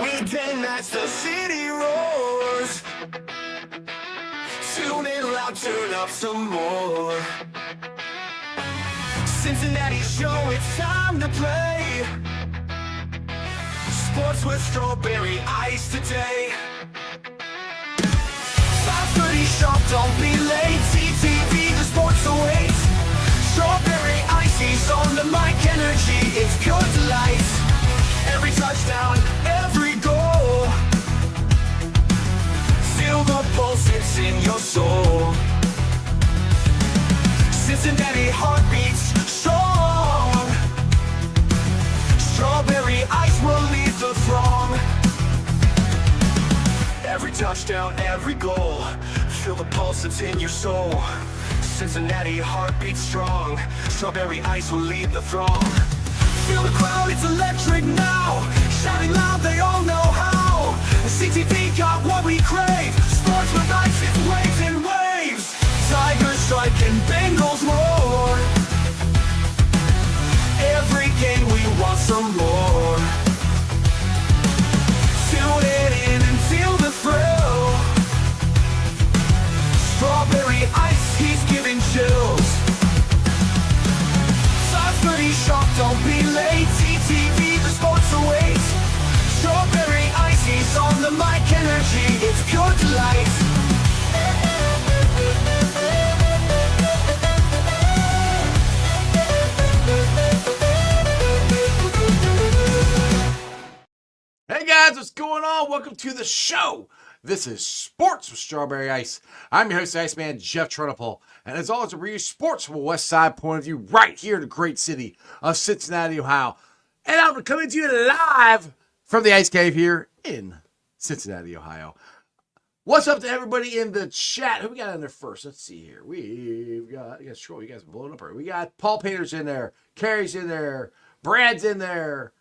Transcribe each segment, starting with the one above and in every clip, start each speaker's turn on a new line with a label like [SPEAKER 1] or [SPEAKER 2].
[SPEAKER 1] We dance the city roars. Tune in loud, turn up some more. Cincinnati show, it's time to play. Sports with strawberry ice today. 5:30 sharp, don't be late. TTV, the sports awaits. Strawberry ices on the mic, energy, it's pure delight. Every touchdown, every goal. Feel the pulse, it's in your soul. Cincinnati heartbeats strong. Strawberry ice will lead the throng. Every touchdown, every goal. Feel the pulse, it's in your soul. Cincinnati heartbeats strong. Strawberry ice will lead the throng. Feel the crowd, it's electric now. Shouting loud, they all know how. The CTV got what we crave. Sports with ice, it's waves and waves. Tigers strike and Bengals roar. Every game we want some more. Tune it in and feel the thrill. Strawberry ice, he's giving chills. 5:30 sharp, don't be late. TTV, the sports awaits. Strawberry ice, he's on the mic, energy, it's pure delight.
[SPEAKER 2] Hey guys, what's going on? Welcome to the show. This is Sports with Strawberry Ice. I'm your host, Iceman Jeff Trunapole, and as always, I bring you sports from a West Side point of view right here in the great city of Cincinnati, Ohio. And I'm coming to you live from the Ice Cave here in Cincinnati, Ohio. What's up to everybody in the chat? Who we got in there first? Let's see here. We've got, you guys are blowing up already. We got Paul Painter's in there, Carrie's in there, Brad's in there,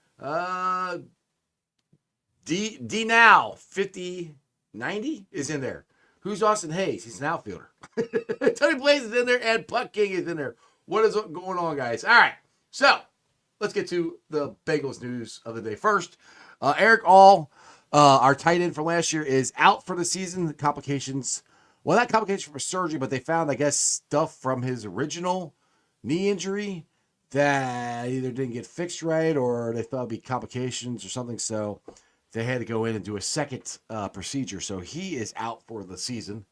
[SPEAKER 2] D now 5090 is in there. Who's Austin Hayes? He's an outfielder. Tony Blaze is in there and Puck King is in there. What is going on, guys? All right, so let's get to the Bengals news of the day first. Eric All, our tight end from last year, is out for the season. Complications, well, not complications from surgery, but they found, I guess, stuff from his original knee injury that either didn't get fixed right or they thought it'd be complications or something. So they had to go in and do a second procedure. So he is out for the season.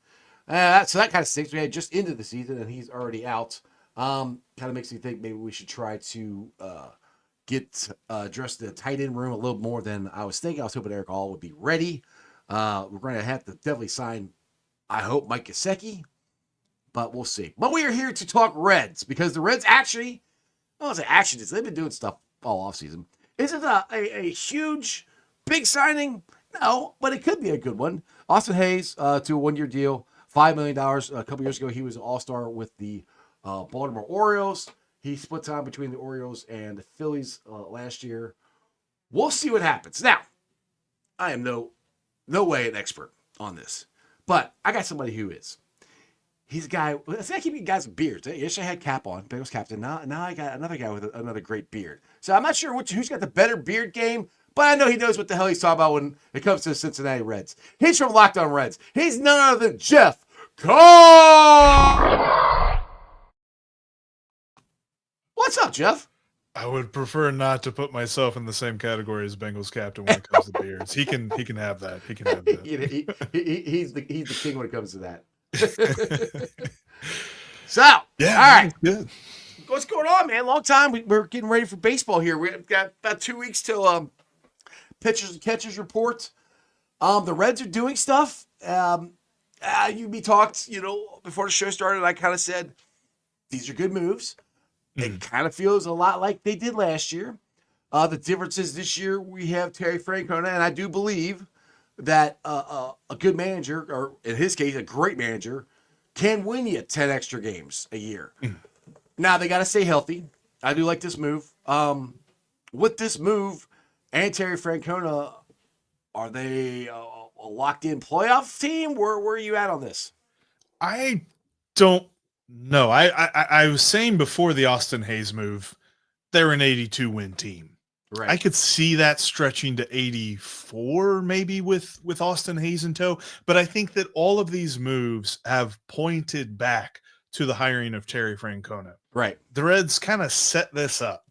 [SPEAKER 2] So that kind of stinks. We had just into the season and he's already out. Kind of makes me think maybe we should try to address the tight end room a little more than I was thinking. I was hoping Eric All would be ready. We're going to have to definitely sign, I hope, Mike Gesicki, but we'll see. But we are here to talk Reds because the Reds actually, they've been doing stuff all offseason. Is it a huge, big signing? No, but it could be a good one. Austin Hayes to a one-year deal, $5 million. A couple years ago, he was an all-star with the Baltimore Orioles. He split time between the Orioles and the Phillies last year. We'll see what happens. Now, I am no way an expert on this, but I got somebody who is. He's a guy. I keep guys with beards. Yesterday I had Cap on, Bengals captain. Now I got another guy with another great beard. So I'm not sure who's got the better beard game, but I know he knows what the hell he's talking about when it comes to the Cincinnati Reds. He's from Locked On Reds. He's none other than Jeff Carr. What's up, Jeff?
[SPEAKER 3] I would prefer not to put myself in the same category as Bengals captain when it comes to beards. He can have that. He can have that.
[SPEAKER 2] He's the king when it comes to that. So,
[SPEAKER 3] yeah,
[SPEAKER 2] all right.
[SPEAKER 3] Good.
[SPEAKER 2] What's going on, man? Long time. We're getting ready for baseball here. We've got about 2 weeks till pitchers and catchers report. The Reds are we talked, before the show started. I kind of said these are good moves. It kind of feels a lot like they did last year. The difference is this year we have Terry Francona, and I do believe that a good manager, or in his case, a great manager, can win you 10 extra games a year. Now, they got to stay healthy. I do like this move. With this move and Terry Francona, are they a locked-in playoff team? Where are you at on this?
[SPEAKER 3] I don't know. I was saying before the Austin Hayes move, they're an 82-win team.
[SPEAKER 2] Right.
[SPEAKER 3] I could see that stretching to 84 maybe with Austin Hayes in tow, but I think that all of these moves have pointed back to the hiring of Terry Francona.
[SPEAKER 2] Right.
[SPEAKER 3] The Reds kind of set this up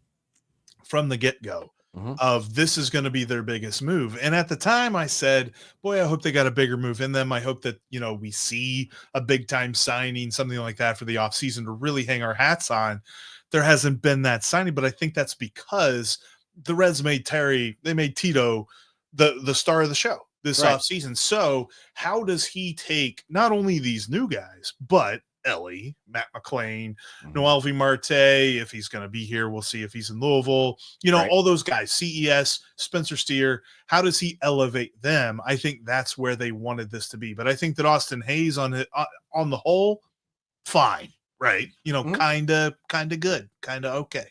[SPEAKER 3] from the get-go of this is going to be their biggest move. And at the time I said, boy, I hope they got a bigger move in them. I hope that, we see a big time signing, something like that for the offseason to really hang our hats on. There hasn't been that signing, but I think that's because the Reds made Tito the star of the show this offseason. So how does he take not only these new guys, but Ellie, Matt McLean, Noel V. Marte, if he's going to be here, we'll see if he's in Louisville, all those guys, CES, Spencer Steer, how does he elevate them? I think that's where they wanted this to be. But I think that Austin Hayes on the whole, fine, right? Kind of good, kind of okay.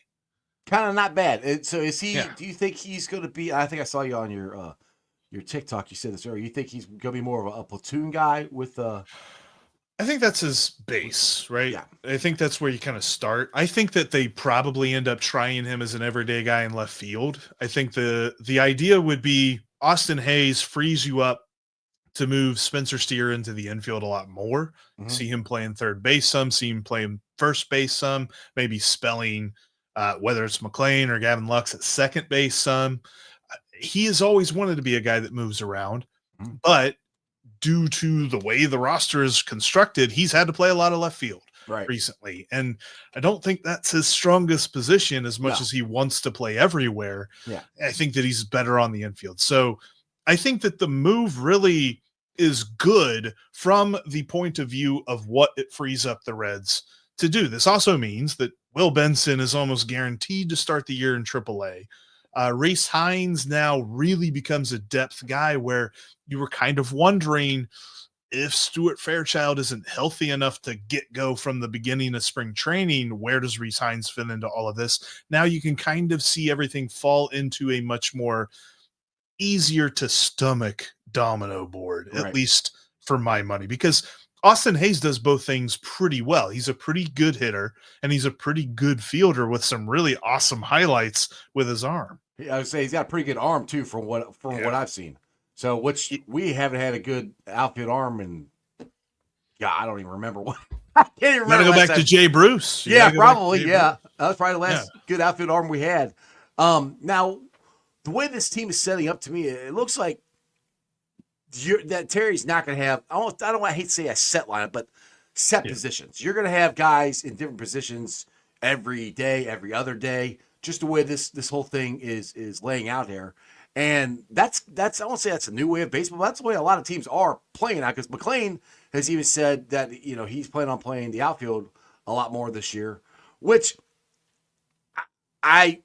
[SPEAKER 2] Kind of not bad. So is he, do you think he's going to be, I think I saw you on your TikTok, you said this earlier, you think he's going to be more of a platoon guy with
[SPEAKER 3] I think that's his base, right?
[SPEAKER 2] Yeah.
[SPEAKER 3] I think that's where you kind of start. I think that they probably end up trying him as an everyday guy in left field. I think the idea would be Austin Hayes frees you up to move Spencer Steer into the infield a lot more. See him playing third base some, see him playing first base some, maybe spelling whether it's McLean or Gavin Lux at second base some. He has always wanted to be a guy that moves around, but due to the way the roster is constructed, he's had to play a lot of left field recently. And I don't think that's his strongest position as much as he wants to play everywhere.
[SPEAKER 2] Yeah.
[SPEAKER 3] I think that he's better on the infield. So I think that the move really is good from the point of view of what it frees up the Reds to do. This also means that Will Benson is almost guaranteed to start the year in AAA. Reese Hines now really becomes a depth guy where you were kind of wondering if Stuart Fairchild isn't healthy enough to go from the beginning of spring training, where does Reese Hines fit into all of this? Now you can kind of see everything fall into a much more easier to stomach domino board, at least for my money, because Austin Hayes does both things pretty well. He's a pretty good hitter and he's a pretty good fielder with some really awesome highlights with his arm.
[SPEAKER 2] I would say he's got a pretty good arm too, from what I've seen. So, which we haven't had a good outfield arm, and I don't even remember what. I can't even remember.
[SPEAKER 3] You gotta go back to Jay Bruce.
[SPEAKER 2] Yeah, probably. Yeah, that was probably the last good outfield arm we had. Now, the way this team is setting up to me, it looks like that Terry's not going to have. I hate to say a set lineup, but set positions. You're going to have guys in different positions every day, every other day. Just the way this whole thing is laying out here. And that's I won't say that's a new way of baseball, but that's the way a lot of teams are playing now, because McLean has even said that he's planning on playing the outfield a lot more this year, which I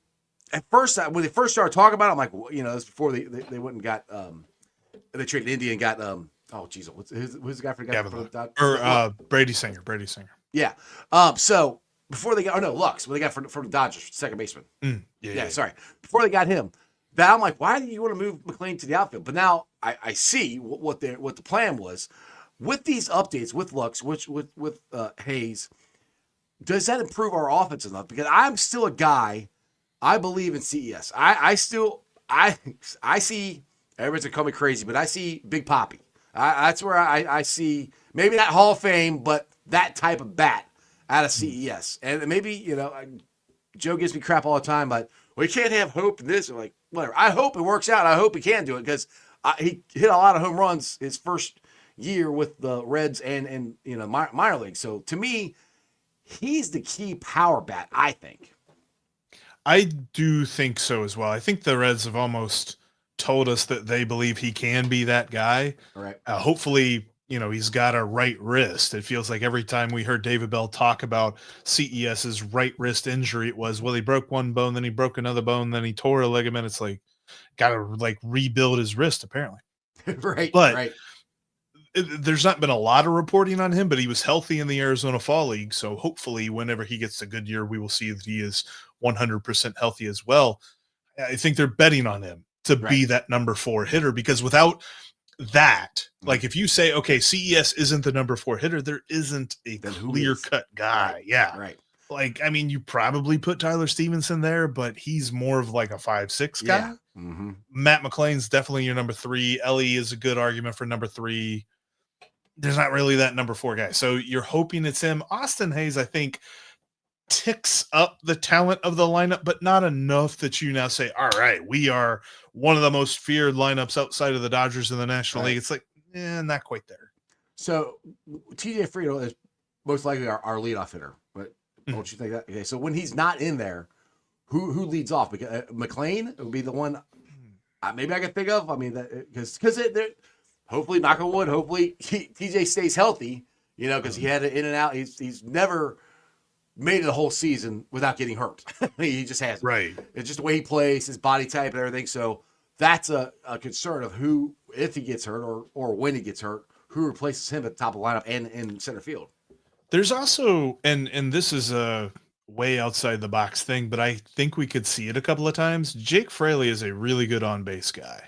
[SPEAKER 2] at first when they first started talking about it, I'm like, well, this was before they went and got they traded India and got who's the guy for the guy
[SPEAKER 3] Brady Singer.
[SPEAKER 2] Yeah. So before they got Lux, when they got from the Dodgers, second baseman. Sorry. Before they got him, that I'm like, why do you want to move McLean to the outfield? But now I see what the plan was with these updates with Lux, with Hayes. Does that improve our offense enough? Because I'm still a guy. I believe in CES. I see. Everyone's gonna call me crazy, but I see Big Papi. That's where I see maybe not Hall of Fame, but that type of bat out of CES. And maybe Joe gives me crap all the time, but we can't have hope in this. I'm like, whatever. I hope it works out. I hope he can do it, because he hit a lot of home runs his first year with the Reds and minor league. So to me, he's the key power bat, I think.
[SPEAKER 3] I do think so as well. I think the Reds have almost told us that they believe he can be that guy.
[SPEAKER 2] All right.
[SPEAKER 3] Hopefully, he's got a right wrist. It feels like every time we heard David Bell talk about CES's right wrist injury, it was, well, he broke one bone, then he broke another bone, then he tore a ligament. It's like, got to rebuild his wrist apparently. But there's not been a lot of reporting on him, but he was healthy in the Arizona Fall League. So hopefully whenever he gets a good year, we will see that he is 100% healthy as well. I think they're betting on him to be that number 4 hitter, because without that, like if you say, okay, CES isn't the number 4 hitter, there isn't a clear-cut guy.
[SPEAKER 2] Right.
[SPEAKER 3] like, I mean, you probably put Tyler Stevenson there, but he's more of like a 5'6" guy.
[SPEAKER 2] Yeah. Mm-hmm.
[SPEAKER 3] Matt McClain's definitely your number 3. Ellie is a good argument for number 3. There's not really that number 4 guy. So you're hoping it's him. Austin Hayes, I think, ticks up the talent of the lineup, but not enough that you now say, all right, we are one of the most feared lineups outside of the Dodgers in the National League. It's like, not quite there.
[SPEAKER 2] So TJ Friedel is most likely our leadoff hitter. But don't you think that? Okay, so when he's not in there, who leads off? Because McClain would be the one maybe I could think of. I mean, because hopefully, knock on wood, hopefully TJ stays healthy. You know, because he had it in and out. He's never made it a whole season without getting hurt. He just hasn't.
[SPEAKER 3] Right.
[SPEAKER 2] It's just the way he plays, his body type, and everything. So that's a concern of who, if he gets hurt or when he gets hurt, who replaces him at the top of the lineup and in center field. There's
[SPEAKER 3] also, and this is a way outside the box thing, but I think we could see it a couple of times. Jake Fraley is a really good on base guy.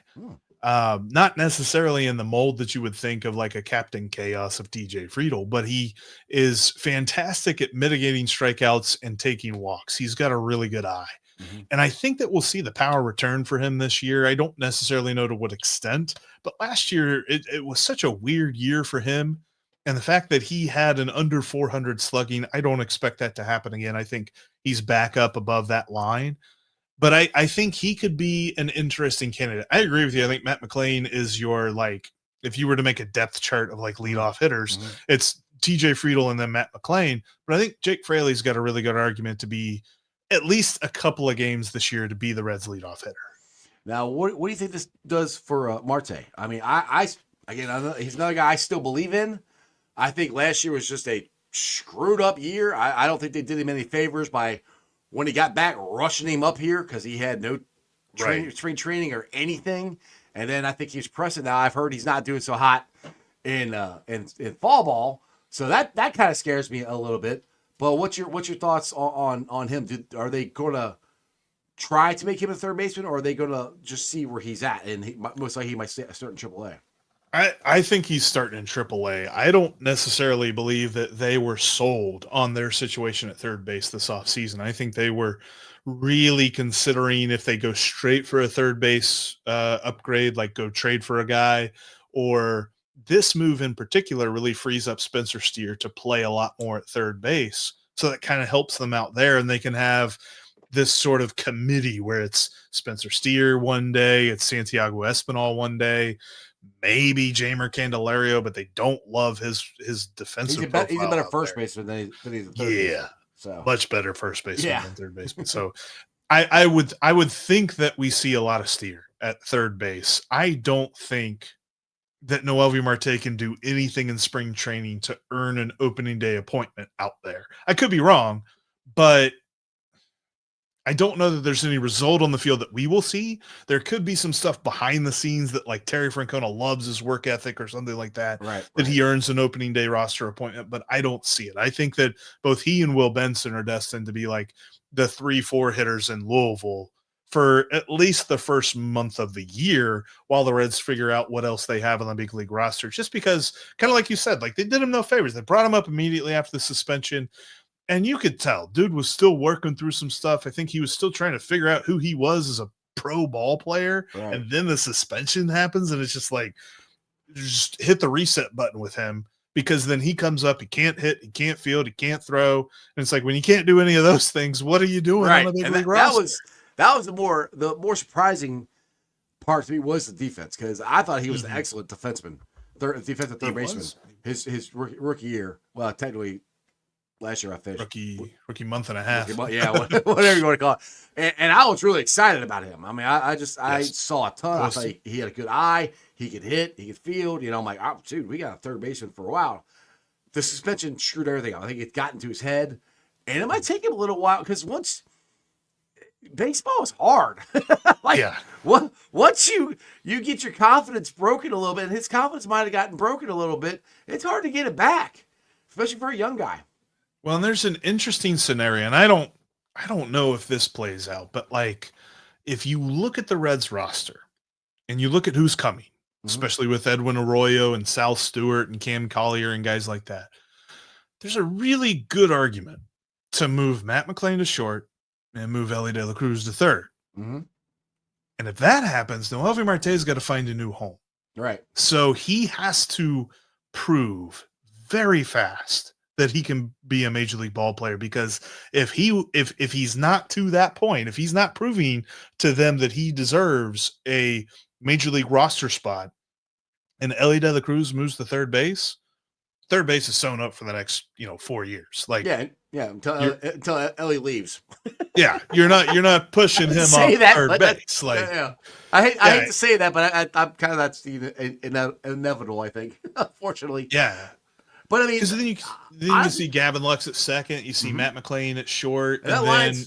[SPEAKER 3] Not necessarily in the mold that you would think of like a Captain Chaos of TJ Friedel, but he is fantastic at mitigating strikeouts and taking walks. He's got a really good eye. Mm-hmm. And I think that we'll see the power return for him this year. I don't necessarily know to what extent, but last year it was such a weird year for him. And the fact that he had an under 400 slugging, I don't expect that to happen again. I think he's back up above that line. But I think he could be an interesting candidate. I agree with you. I think Matt McClain is your, like, if you were to make a depth chart of like leadoff hitters, it's TJ Friedel and then Matt McClain. But I think Jake Fraley's got a really good argument to be at least a couple of games this year to be the Reds leadoff hitter.
[SPEAKER 2] Now, what do you think this does for Marte? I mean, again, he's another guy I still believe in. I think last year was just a screwed up year. I don't think they did him any favors by, when he got back, rushing him up here because he had no spring training or anything. And then I think he's pressing now. I've heard he's not doing so hot in fall ball. So that kind of scares me a little bit. But what's your thoughts on him? Are they going to try to make him a third baseman, or are they going to just see where he's at? And most likely he might start in AAA.
[SPEAKER 3] I think he's starting in AAA. I don't necessarily believe that they were sold on their situation at third base this offseason. I think they were really considering if they go straight for a third base upgrade, like go trade for a guy, or this move in particular really frees up Spencer Steer to play a lot more at third base. So that kind of helps them out there, and they can have this sort of committee where it's Spencer Steer one day, it's Santiago Espinal one day, maybe Jamer Candelario, but they don't love his defensive profile.
[SPEAKER 2] He's a better first baseman than he's a third baseman. So
[SPEAKER 3] much better first baseman than third baseman. So I would think that we see a lot of Steer at third base. I don't think that Noelvi Marte can do anything in spring training to earn an opening day appointment out there. I could be wrong, but I don't know that there's any result on the field that we will see. There could be some stuff behind the scenes that, like, Terry Francona loves his work ethic or something like that, that he earns an opening day roster appointment, but I don't see it. I think that both he and Will Benson are destined to be like the 3-4 hitters in Louisville for at least the first month of the year while the Reds figure out what else they have on the big league roster. Just because, kind of like you said, like, they did him no favors. They brought him up immediately after the suspension. And you could tell, dude was still working through some stuff. I think he was still trying to figure out who he was as a pro ball player. Right. And then the suspension happens, and it's just like, just hit the reset button with him, because then he comes up, he can't hit, he can't field, he can't throw. And it's like, when you can't do any of those things, what are you doing on a big league roster?
[SPEAKER 2] That was the more surprising part to me was the defense, because I thought he was an excellent defenseman, defensive third baseman. His rookie year, well, technically, last year I finished
[SPEAKER 3] rookie month and a half.
[SPEAKER 2] Whatever you want to call it. And I was really excited about him. I mean, I saw a ton. I thought he had a good eye. He could hit. He could field. You know, I'm like, oh, dude, we got a third baseman for a while. The suspension screwed everything up. I think it got into his head. And it might take him a little while, because once baseball is hard. Once you get your confidence broken a little bit, and his confidence might have gotten broken a little bit, it's hard to get it back, especially for a young guy.
[SPEAKER 3] Well, and there's an interesting scenario, and I don't know if this plays out, but like, if you look at the Reds roster and you look at who's coming, especially with Edwin Arroyo and Sal Stewart and Cam Collier and guys like that, there's a really good argument to move Matt McClain to short and move Ellie De La Cruz to third.
[SPEAKER 2] Mm-hmm.
[SPEAKER 3] And if that happens, then Elvi Marte's got to find a new home.
[SPEAKER 2] Right.
[SPEAKER 3] So he has to prove very fast that he can be a major league ball player, because if he's not to that point, if he's not proving to them that he deserves a major league roster spot, and Ellie De La Cruz moves to third base is sewn up for the next 4 years. Like
[SPEAKER 2] until Ellie leaves.
[SPEAKER 3] yeah, you're not pushing him off third base. Like
[SPEAKER 2] I hate to say that, but I'm kind of that's inevitable. I think, unfortunately.
[SPEAKER 3] Yeah.
[SPEAKER 2] But I mean,
[SPEAKER 3] because then you see Gavin Lux at second, you see Matt McClain at short, and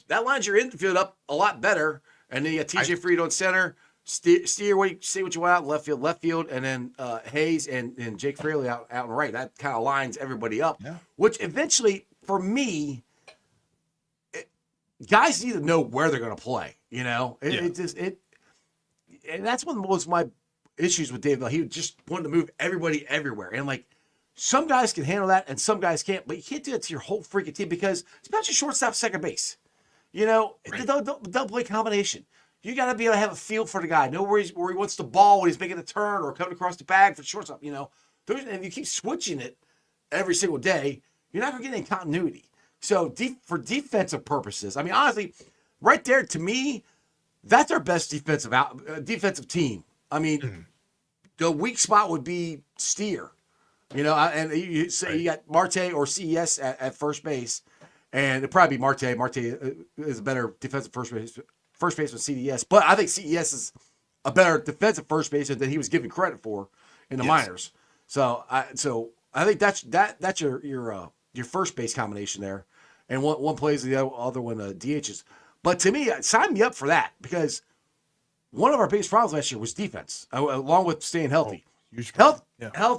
[SPEAKER 2] that lines your infield up a lot better. And then you got TJ Fried on center, see what you want out in left field, and then Hayes and Jake Fraley out and right. That kind of lines everybody up. Yeah. Which eventually, for me, guys need to know where they're going to play. And that's one of my issues with Dave Bell. He just wanted to move everybody everywhere, and like. Some guys can handle that, and some guys can't. But you can't do it to your whole freaking team, because especially shortstop, second base, double play combination. You got to be able to have a feel for the guy, know where he wants the ball when he's making a turn or coming across the bag for shortstop. And if you keep switching it every single day, you're not going to get any continuity. So for defensive purposes, I mean, honestly, right there to me, that's our best defensive team. I mean, the weak spot would be Steer. And you say you got Marte or CES at first base, and it'd probably be Marte. Marte is a better defensive first baseman CDS, but I think CES is a better defensive first baseman than he was given credit for in the minors. So I think that's your first base combination there, and one plays the other one DHs. But to me, sign me up for that, because one of our biggest problems last year was defense, along with staying healthy. Health,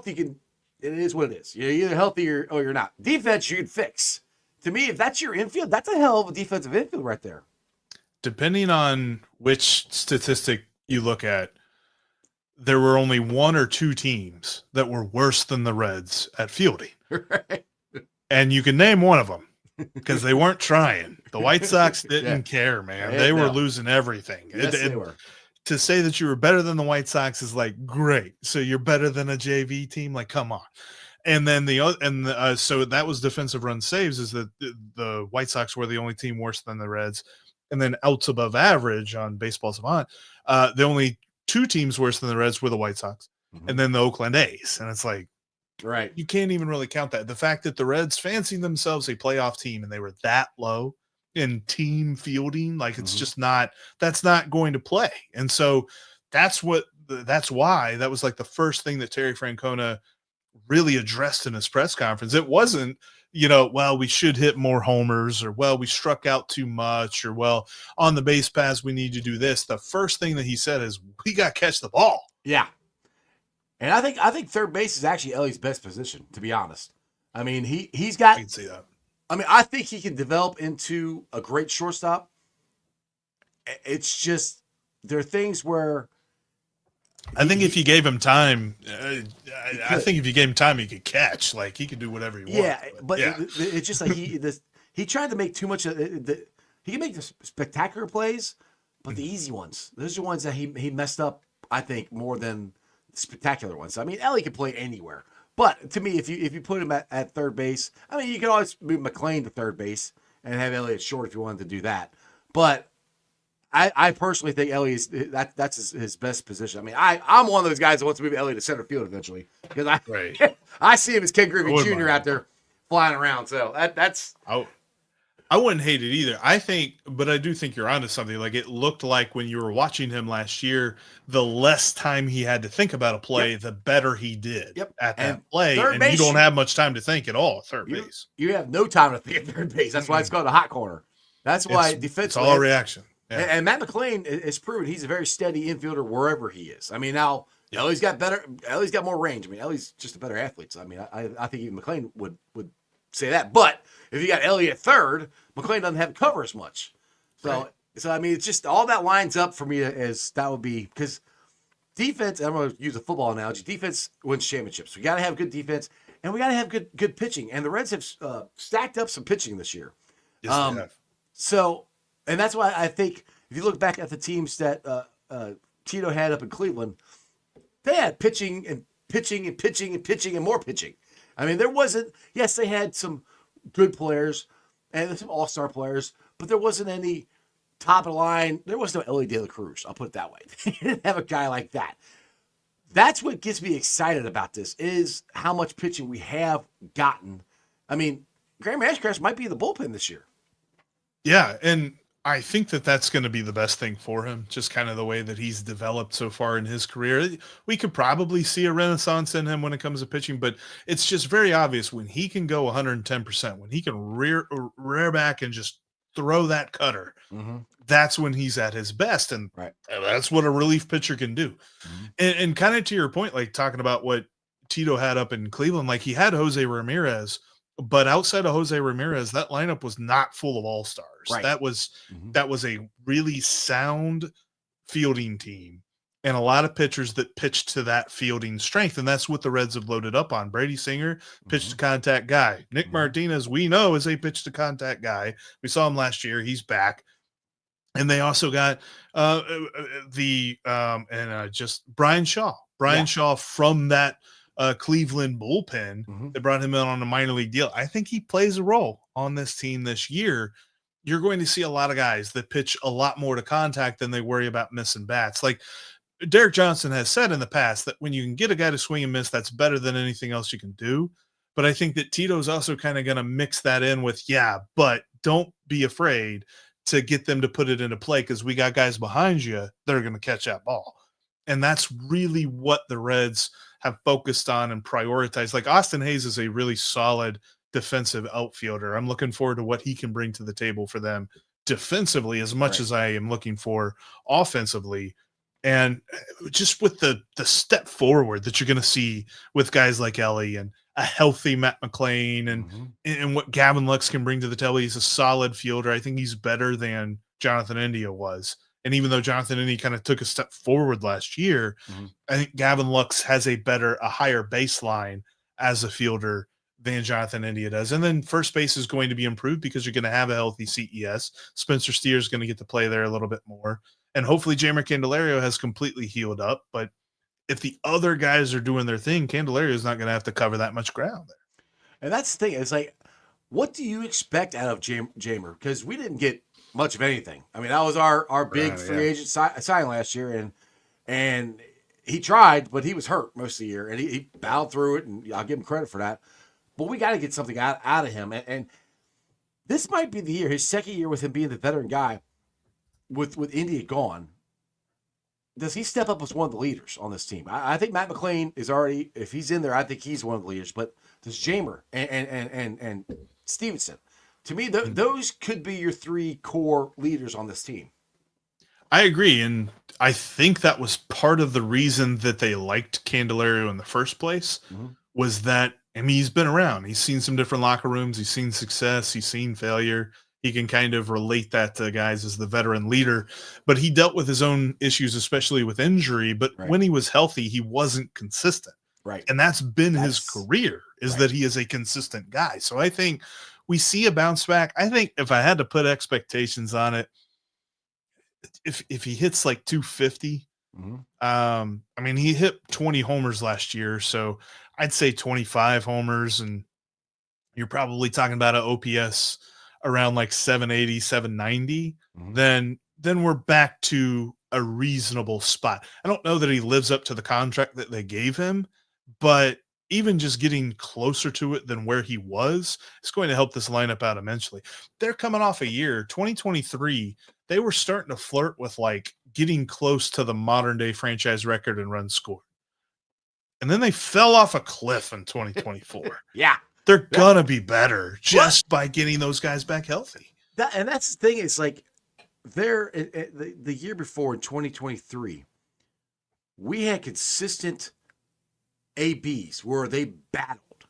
[SPEAKER 2] you can. It is what it is. You're either healthy or you're not. Defense, you can fix. To me, if that's your infield, that's a hell of a defensive infield right there.
[SPEAKER 3] Depending on which statistic you look at, there were only one or two teams that were worse than the Reds at fielding.
[SPEAKER 2] Right.
[SPEAKER 3] And you can name one of them, because they weren't trying. The White Sox didn't care, man. They were losing everything.
[SPEAKER 2] Yes, they were.
[SPEAKER 3] To say that you were better than the White Sox is like, great. So you're better than a JV team? Like, come on. And then so that was defensive run saves, is that the White Sox were the only team worse than the Reds. And then outs above average on Baseball Savant, the only two teams worse than the Reds were the White Sox and then the Oakland A's. And it's like,
[SPEAKER 2] right,
[SPEAKER 3] you can't even really count that. The fact that the Reds fancied themselves a playoff team and they were that low in team fielding, like it's just not, that's not going to play. And so that's why that was like the first thing that Terry Francona really addressed in his press conference. It wasn't, well, we should hit more homers, or, well, we struck out too much, or, well, on the base paths, we need to do this. The first thing that he said is, we got to catch the ball.
[SPEAKER 2] Yeah. And I think third base is actually Ellie's best position, to be honest. I mean, he's got,
[SPEAKER 3] I can see that.
[SPEAKER 2] I mean, I think he can develop into a great shortstop. It's just, there are things where
[SPEAKER 3] I think if you gave him time, I think if you gave him time, he could catch. Like, he could do whatever he wants.
[SPEAKER 2] Yeah, but it's just like he tried to make too much of it. He can make the spectacular plays, but the easy ones, those are the ones that he messed up, I think, more than the spectacular ones. I mean, Ellie can play anywhere. But to me, if you put him at third base, I mean, you can always move McClain to third base and have Elliott short if you wanted to do that. But I personally think Elliott that's his best position. I mean, I'm one of those guys that wants to move Elliott to center field eventually, because I see him as Ken Griffey Jr. out there flying around. So that's.
[SPEAKER 3] I wouldn't hate it either. But I do think you're onto something. Like, it looked like when you were watching him last year, the less time he had to think about a play, the better he did at that play. And you don't have much time to think at all at third base.
[SPEAKER 2] You have no time to think at third base. That's why it's called a hot corner. That's why defensively.
[SPEAKER 3] It's all reaction. Yeah.
[SPEAKER 2] And Matt McClain has proven he's a very steady infielder wherever he is. I mean, now Ellie's got more range. I mean, Ellie's just a better athlete. So I mean, I think even McClain would say that. But if you got Elliott at third, McClain doesn't have to cover as much. So I mean, it's just all that lines up for me as that would be, because defense. I'm going to use a football analogy. Defense wins championships. We got to have good defense, and we got to have good pitching. And the Reds have stacked up some pitching this year.
[SPEAKER 3] Yes, they have.
[SPEAKER 2] So, and that's why I think if you look back at the teams that Tito had up in Cleveland, they had pitching and pitching and pitching and pitching and more pitching. I mean, there wasn't, yes, they had some good players and some all-star players, but there wasn't any top of the line. There was no Ellie De La Cruz. I'll put it that way. They didn't have a guy like that. That's what gets me excited about this is how much pitching we have gotten. I mean, Graham Ashcraft might be in the bullpen this year.
[SPEAKER 3] Yeah, and I think that that's going to be the best thing for him, just kind of the way that he's developed so far in his career. We could probably see a renaissance in him when it comes to pitching, but it's just very obvious when he can go 110%, when he can rear back and just throw that cutter, that's when he's at his best. And that's what a relief pitcher can do. And kind of to your point, like talking about what Tito had up in Cleveland, like he had Jose Ramirez, but outside of Jose Ramirez, that lineup was not full of all-stars.
[SPEAKER 2] Right.
[SPEAKER 3] That was a really sound fielding team and a lot of pitchers that pitched to that fielding strength. And that's what the Reds have loaded up on. Brady Singer, pitch to contact guy. Nick Martinez, we know, is a pitch to contact guy. We saw him last year. He's back. And they also got just Brian Shaw. Shaw from that Cleveland bullpen that brought him in on a minor league deal. I think he plays a role on this team this year. You're going to see a lot of guys that pitch a lot more to contact than they worry about missing bats. Like Derek Johnson has said in the past that when you can get a guy to swing and miss, that's better than anything else you can do. But I think that Tito's also kind of going to mix that in with, but don't be afraid to get them to put it into play because we got guys behind you that are going to catch that ball. And that's really what the Reds have focused on and prioritized. Like Austin Hayes is a really solid defensive outfielder. I'm looking forward to what he can bring to the table for them defensively as much as I am looking for offensively. And just with the step forward that you're going to see with guys like Ellie and a healthy Matt McLean and what Gavin Lux can bring to the table. He's a solid fielder. I think he's better than Jonathan India was. And even though Jonathan India kind of took a step forward last year, I think Gavin Lux has a higher baseline as a fielder than Jonathan India does. And then first base is going to be improved because you're going to have a healthy CES. Spencer Steer is going to get to play there a little bit more. And hopefully Jeimer Candelario has completely healed up. But if the other guys are doing their thing, Candelario is not going to have to cover that much ground there.
[SPEAKER 2] And that's the thing. It's like, what do you expect out of Jeimer? Because we didn't get much of anything. I mean, that was our big free agent sign last year, and he tried, but he was hurt most of the year, and he battled through it, and I'll give him credit for that. But we got to get something out of him, and this might be the year, his second year with him being the veteran guy, with India gone. Does he step up as one of the leaders on this team? I think Matt McLean is already, if he's in there, I think he's one of the leaders. But does Jeimer and Stevenson? To me, those could be your three core leaders on this team.
[SPEAKER 3] I agree, and I think that was part of the reason that they liked Candelario in the first place was that, I mean, he's been around. He's seen some different locker rooms. He's seen success. He's seen failure. He can kind of relate that to guys as the veteran leader, but he dealt with his own issues, especially with injury. But when he was healthy, he wasn't consistent.
[SPEAKER 2] Right.
[SPEAKER 3] And that's been his career, is that he is a consistent guy. So I think we see a bounce back. I think if I had to put expectations on it, if he hits like 250, I mean, he hit 20 homers last year. So I'd say 25 homers, and you're probably talking about an OPS around like 780, 790, then we're back to a reasonable spot. I don't know that he lives up to the contract that they gave him, but even just getting closer to it than where he was is going to help this lineup out immensely. They're coming off a year, 2023, they were starting to flirt with like getting close to the modern day franchise record in runs scored. And then they fell off a cliff in 2024. They're going to be better just by getting those guys back healthy.
[SPEAKER 2] And that's the thing. It's like the year before in 2023, we had consistent ABs where they battled.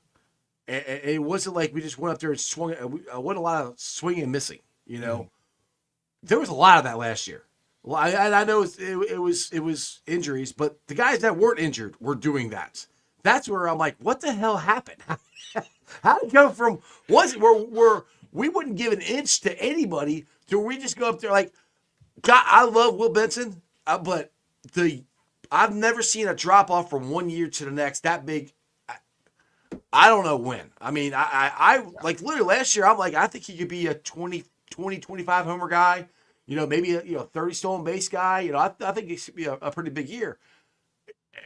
[SPEAKER 2] And it wasn't like we just went up there and swung. Wasn't a lot of swinging and missing, you know. There was a lot of that last year. Well, I know it was injuries, but the guys that weren't injured were doing that. That's where I'm like, what the hell happened? How did it go from we're we wouldn't give an inch to anybody. So we just go up there like, God, I love Will Benson, but I've never seen a drop off from one year to the next that big. I don't know when. I mean, I like literally last year, I'm like, I think he could be a 20, 25 homer guy, maybe a 30 stolen base guy. I think it should be a pretty big year.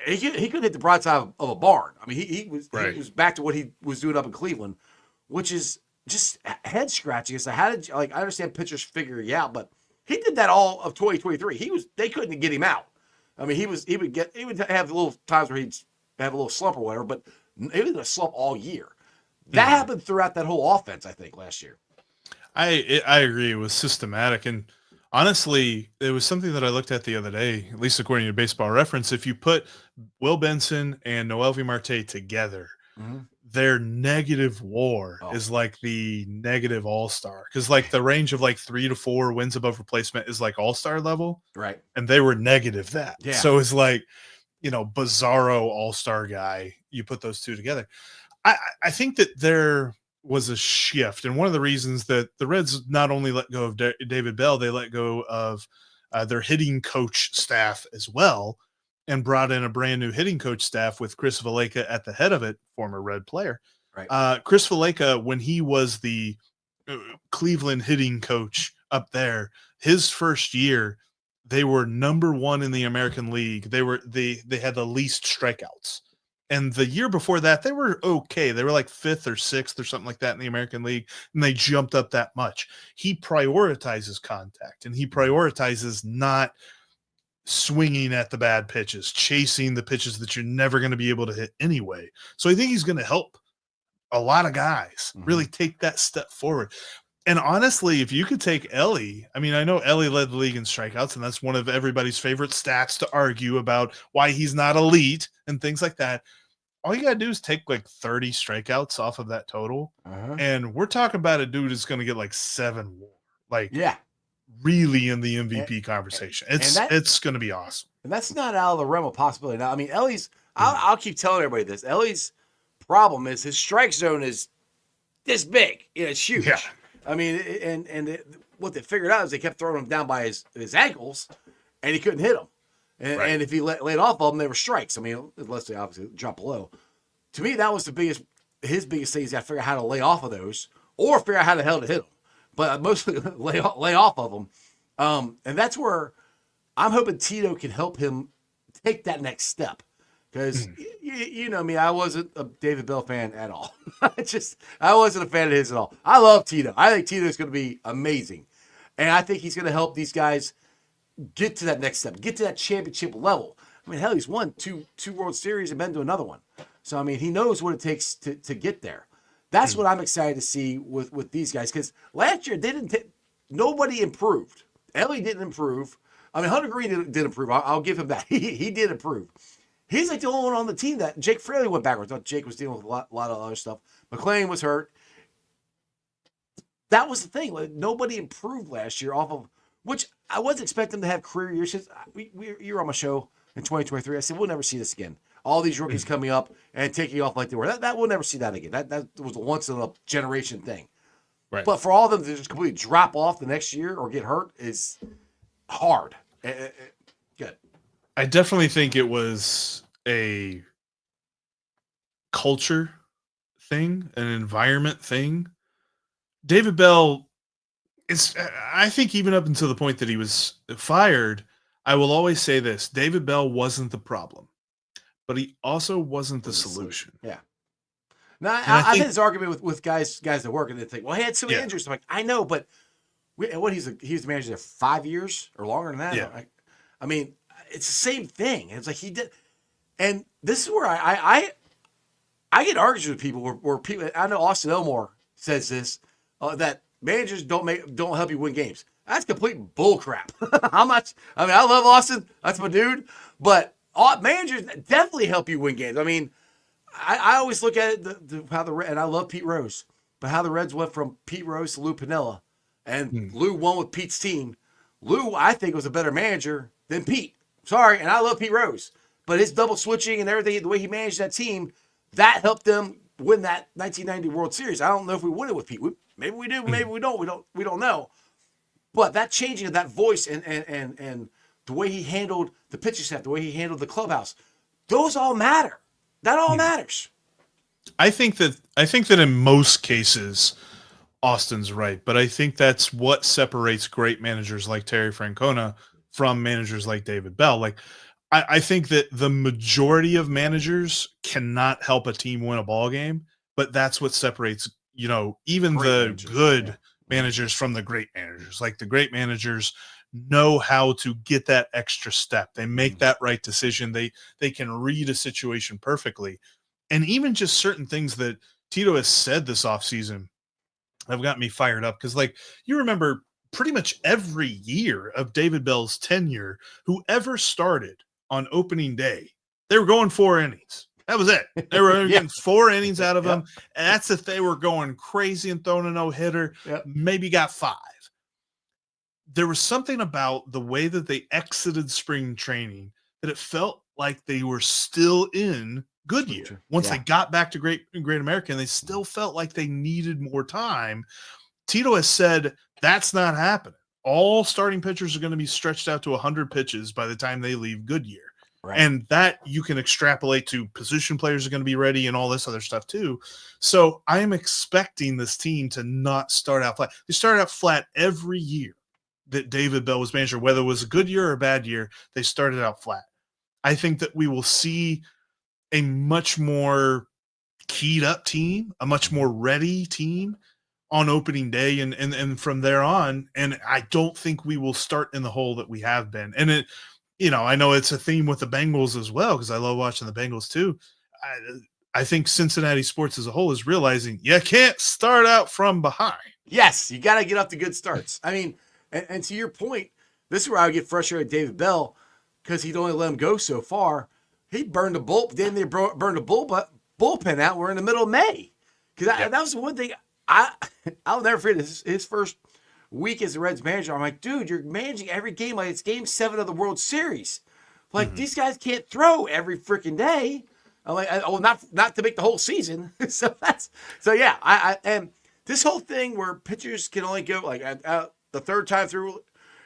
[SPEAKER 2] He could hit the broadside of a barn. I mean, he was back to what he was doing up in Cleveland, which is just head scratching. So how did I understand pitchers figure you out, but he did that all of 2023. They couldn't get him out. I mean, he would have little times where he'd have a little slump or whatever, but he was in a slump all year. That happened throughout that whole offense, I think, last year.
[SPEAKER 3] I agree. It was systematic. And honestly, it was something that I looked at the other day, at least according to Baseball Reference. If you put Will Benson and Noelvi Marte together, their negative WAR is like the negative all-star. Because like the range of like 3 to 4 wins above replacement is like all-star level.
[SPEAKER 2] Right.
[SPEAKER 3] And they were negative that.
[SPEAKER 2] Yeah.
[SPEAKER 3] So it's like, bizarro all-star guy. You put those two together. I think that there was a shift. And one of the reasons that the Reds not only let go of David Bell, they let go of their hitting coach staff as well, and brought in a brand new hitting coach staff with Chris Valleca at the head of it, former Red player.
[SPEAKER 2] Right.
[SPEAKER 3] Chris Valleca, when he was the Cleveland hitting coach up there, his first year, they were number 1 in the American League. They had the least strikeouts. And the year before that, they were okay. They were like 5th or 6th or something like that in the American League, and they jumped up that much. He prioritizes contact, and he prioritizes not swinging at the bad pitches, chasing the pitches that you're never going to be able to hit anyway. So I think he's going to help a lot of guys really take that step forward. And honestly, if you could take Ellie, I mean, I know Ellie led the league in strikeouts, and that's one of everybody's favorite stats to argue about why he's not elite and things like that. All you got to do is take like 30 strikeouts off of that total. And we're talking about a dude who's going to get like 7 WAR. Like, really in the MVP conversation. It's going to be awesome.
[SPEAKER 2] And that's not out of the realm of possibility. Now, I mean, Ellie's, I'll keep telling everybody this. Ellie's problem is his strike zone is this big. It's huge. Yeah. I mean, what they figured out is they kept throwing him down by his ankles, and he couldn't hit them. And if he laid off of them, they were strikes. I mean, unless they obviously drop below. To me, that was his biggest thing is got to figure out how to lay off of those, or figure out how the hell to hit them. But mostly lay off of them. And that's where I'm hoping Tito can help him take that next step. Because you know me, I wasn't a David Bell fan at all. I wasn't a fan of his at all. I love Tito. I think Tito's going to be amazing. And I think he's going to help these guys get to that next step, get to that championship level. I mean, hell, he's won two World Series and been to another one. So, I mean, he knows what it takes to get there. That's what I'm excited to see with these guys. Because last year, nobody improved. Ellie didn't improve. I mean, Hunter Green did improve. I'll give him that. He did improve. He's like the only one on the team that Jake Fraley went backwards. I thought Jake was dealing with a lot of other stuff. McClain was hurt. That was the thing. Like, nobody improved last year off of, which I wasn't expecting to have career years. You were on my show in 2023. I said, we'll never see this again. All these rookies coming up and taking off like they were. That we'll never see that again. That was a once-in-a-generation thing. Right. But for all of them to just completely drop off the next year or get hurt is hard. Good.
[SPEAKER 3] I definitely think it was a culture thing, an environment thing. David Bell is, I think, even up until the point that he was fired, I will always say this: David Bell wasn't the problem, but he also wasn't the solution.
[SPEAKER 2] Yeah. Now, I think this argument with guys that work and they think, well, he had so many injuries. I'm like, I know, but he was the manager there 5 years or longer than that. Yeah. I mean, it's the same thing. It's like he did, and this is where I get arguments with people where people. I know Austin Elmore says this that managers don't help you win games. That's complete bullcrap. I love Austin. That's my dude. But managers definitely help you win games. I mean, I always look at it how and I love Pete Rose, but how the Reds went from Pete Rose to Lou Piniella, and Lou won with Pete's team. Lou, I think, was a better manager than Pete. Sorry, and I love Pete Rose, but his double switching and everything, the way he managed that team, that helped them win that 1990 World Series. I don't know if we won it with Pete. Maybe we do, maybe we don't. We don't know. But that changing of that voice and the way he handled the pitching staff, the way he handled the clubhouse, those all matter. That all matters.
[SPEAKER 3] I think that in most cases, Austin's right, but I think that's what separates great managers like Terry Francona from managers like David Bell. Like, I think that the majority of managers cannot help a team win a ball game, but that's what separates, even
[SPEAKER 2] Great
[SPEAKER 3] the
[SPEAKER 2] managers,
[SPEAKER 3] good managers from the great managers. Like, the great managers know how to get that extra step. They make that right decision. They can read a situation perfectly. And even just certain things that Tito has said this offseason have got me fired up, because, like, you remember pretty much every year of David Bell's tenure, whoever started on opening day, they were going 4 innings. That was it. They were getting 4 innings out of them. And that's if they were going crazy and throwing a no-hitter. Maybe got 5. There was something about the way that they exited spring training that it felt like they were still in Goodyear. Once they got back to Great American, they still felt like they needed more time. Tito has said that's not happening. All starting pitchers are going to be stretched out to 100 pitches by the time they leave Goodyear. Right. And that you can extrapolate to position players are going to be ready and all this other stuff too. So I am expecting this team to not start out flat. They started out flat every year that David Bell was manager, whether it was a good year or a bad year, they started out flat. I think that we will see a much more keyed up team, a much more ready team on opening day and from there on. And I don't think we will start in the hole that we have been. And it, I know it's a theme with the Bengals as well, because I love watching the Bengals too. I think Cincinnati sports as a whole is realizing you can't start out from behind.
[SPEAKER 2] Yes, you got to get up to good starts. I mean, and to your point, this is where I would get frustrated with David Bell, because he'd only let him go so far. He burned the bullpen out. We're in the middle of May. Because that was the one thing I'll never forget. His first week as the Reds manager, I'm like, dude, you're managing every game like it's Game 7 of the World Series. Like, these guys can't throw every freaking day. I'm like, not to make the whole season. And this whole thing where pitchers can only go like the third time through,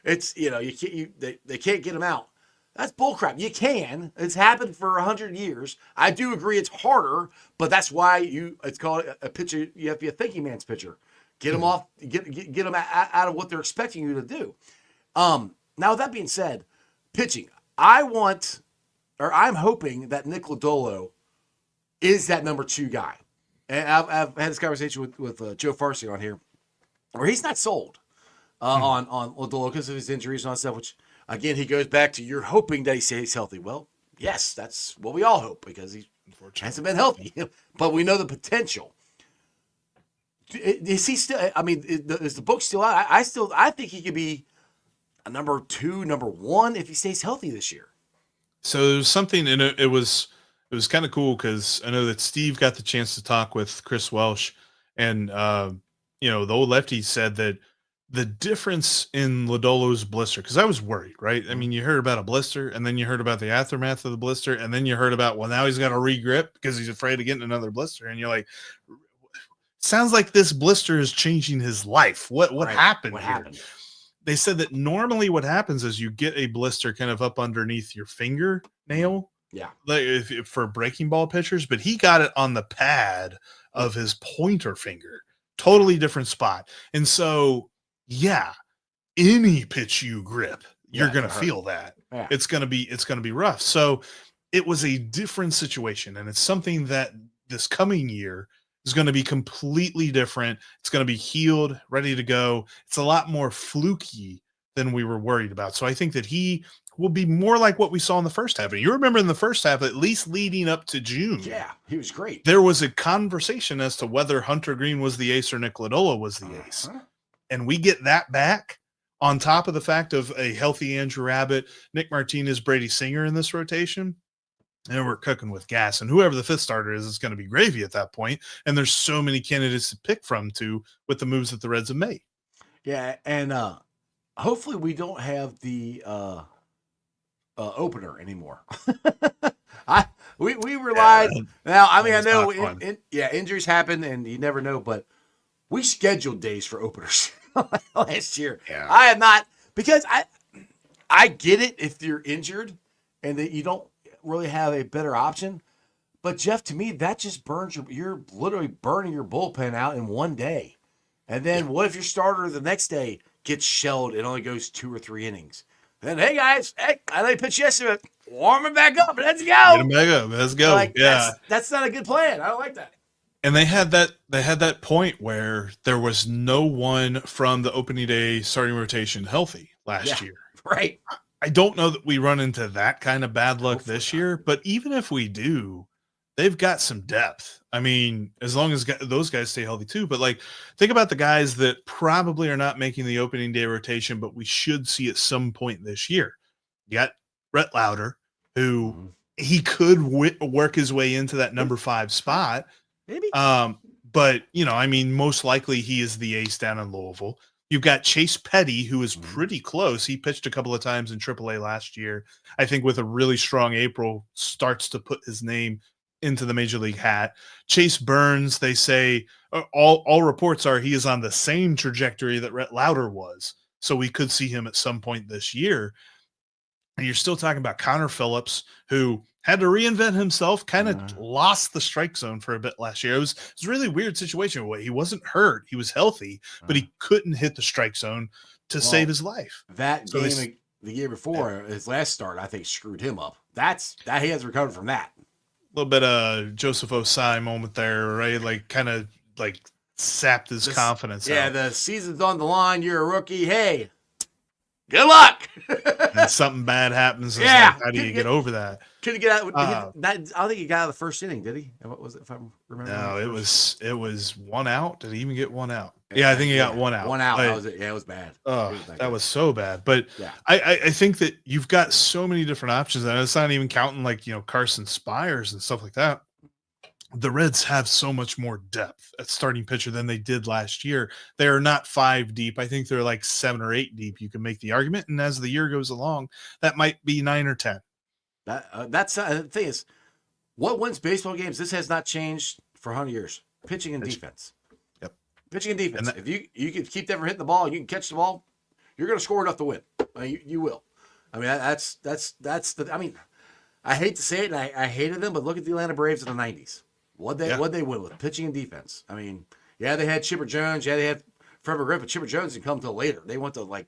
[SPEAKER 2] it's they can't get them out. That's bullcrap. You can. It's happened for 100 years. I do agree it's harder, but that's why it's called a pitcher. You have to be a thinking man's pitcher. Get them off. Get them out of what they're expecting you to do. Now, with that being said, pitching. I'm hoping that Nick Lodolo is that number 2 guy. And I've had this conversation with Joe Farsi on here, where he's not sold on Lodolo because of his injuries and all that stuff, which, again, he goes back to you're hoping that he stays healthy. Well, yes, that's what we all hope, because he hasn't been healthy. But we know the potential. Is he still? I mean, is the book still out? I think he could be a number 2, number 1 if he stays healthy this year.
[SPEAKER 3] So there's something, and it was kind of cool, because I know that Steve got the chance to talk with Chris Welsh, and the old lefty said that the difference in Lodolo's blister, because I was worried, right? I mean, you heard about a blister, and then you heard about the aftermath of the blister, and then you heard about, well, now he's got to re-grip because he's afraid of getting another blister, and you're like, sounds like this blister is changing his life. What happened? What happened? They said that normally what happens is you get a blister kind of up underneath your fingernail. Yeah. Like for breaking ball pitchers, but he got it on the pad of his pointer finger. Totally different spot. And so, any pitch you grip, you're going to feel that. Yeah. It's going to be rough. So it was a different situation, and it's something that this coming year is going to be completely different. It's going to be healed, ready to go. It's a lot more fluky than we were worried about. So I think that he will be more like what we saw in the first half. And you remember in the first half, at least leading up to June.
[SPEAKER 2] Yeah, he was great.
[SPEAKER 3] There was a conversation as to whether Hunter Green was the ace or Nick Lodolo was the ace. And we get that back on top of the fact of a healthy Andrew Abbott, Nick Martinez, Brady Singer in this rotation. And we're cooking with gas. And whoever the 5th starter is going to be gravy at that point. And there's so many candidates to pick from with the moves that the Reds have made.
[SPEAKER 2] Yeah, and hopefully we don't have the opener anymore. We relied. Now, I mean, I know injuries happen and you never know, but we scheduled days for openers last year.
[SPEAKER 3] Yeah.
[SPEAKER 2] I am not, because I get it if you're injured and that you don't really have a better option. But Jeff, to me, that just burns you're literally burning your bullpen out in one day. And then what if your starter the next day gets shelled and only goes 2 or 3 innings? Then, hey guys, I know you pitched yesterday, warm it back up, let's go.
[SPEAKER 3] Get him back up. Let's go.
[SPEAKER 2] Like,
[SPEAKER 3] yeah.
[SPEAKER 2] That's not a good plan. I don't like that.
[SPEAKER 3] And they had that point where there was no one from the opening day starting rotation healthy last year.
[SPEAKER 2] Right.
[SPEAKER 3] I don't know that we run into that kind of bad luck this year, but even if we do, they've got some depth. I mean, as long as those guys stay healthy too. But like, think about the guys that probably are not making the opening day rotation, but we should see at some point this year. You got Brett Lauder, who he could work his way into that number 5 spot.
[SPEAKER 2] Maybe.
[SPEAKER 3] But I mean, most likely he is the ace down in Louisville. You've got Chase Petty, who is pretty close. He pitched a couple of times in AAA last year. I think with a really strong April, starts to put his name into the major league hat. Chase Burns, they say, all reports are he is on the same trajectory that Brett Lauder was. So we could see him at some point this year. And you're still talking about Connor Phillips, who had to reinvent himself, kind of lost the strike zone for a bit last year. It was a really weird situation. He wasn't hurt. He was healthy, but he couldn't hit the strike zone to save his life.
[SPEAKER 2] That game the year before, his last start, I think screwed him up. That he has recovered from that.
[SPEAKER 3] A little bit of Joseph Osai moment there, right? Like kind of like sapped his confidence.
[SPEAKER 2] Yeah,
[SPEAKER 3] out.
[SPEAKER 2] the season's on the line. You're a rookie. Hey, good luck.
[SPEAKER 3] And something bad happens. Like, how do you get over that?
[SPEAKER 2] Couldn't get out. I don't think he got out of the first inning, did he? What was it? If I'm remembering.
[SPEAKER 3] No, it was 1 out. Did he even get 1 out? Yeah, I think he got 1 out.
[SPEAKER 2] 1 out.
[SPEAKER 3] But,
[SPEAKER 2] That was it. Yeah, it was bad.
[SPEAKER 3] That was so bad. But I think that you've got so many different options, and it's not even counting like Carson Spires and stuff like that. The Reds have so much more depth at starting pitcher than they did last year. They are not 5 deep. I think they're like 7 or 8 deep. You can make the argument, and as the year goes along, that might be 9 or 10.
[SPEAKER 2] That's the thing is, what wins baseball games? This has not changed for 100 years. Pitching and defense.
[SPEAKER 3] Yep.
[SPEAKER 2] Pitching and defense. If you can keep them from hitting the ball, and you can catch the ball, you're going to score enough to win. You will. I mean, that's the. I mean, I hate to say it, and I hated them, but look at the Atlanta Braves in the '90s. What they win with pitching and defense. I mean, they had Chipper Jones. Yeah, they had Trevor Griffin. Chipper Jones didn't come till later. They went to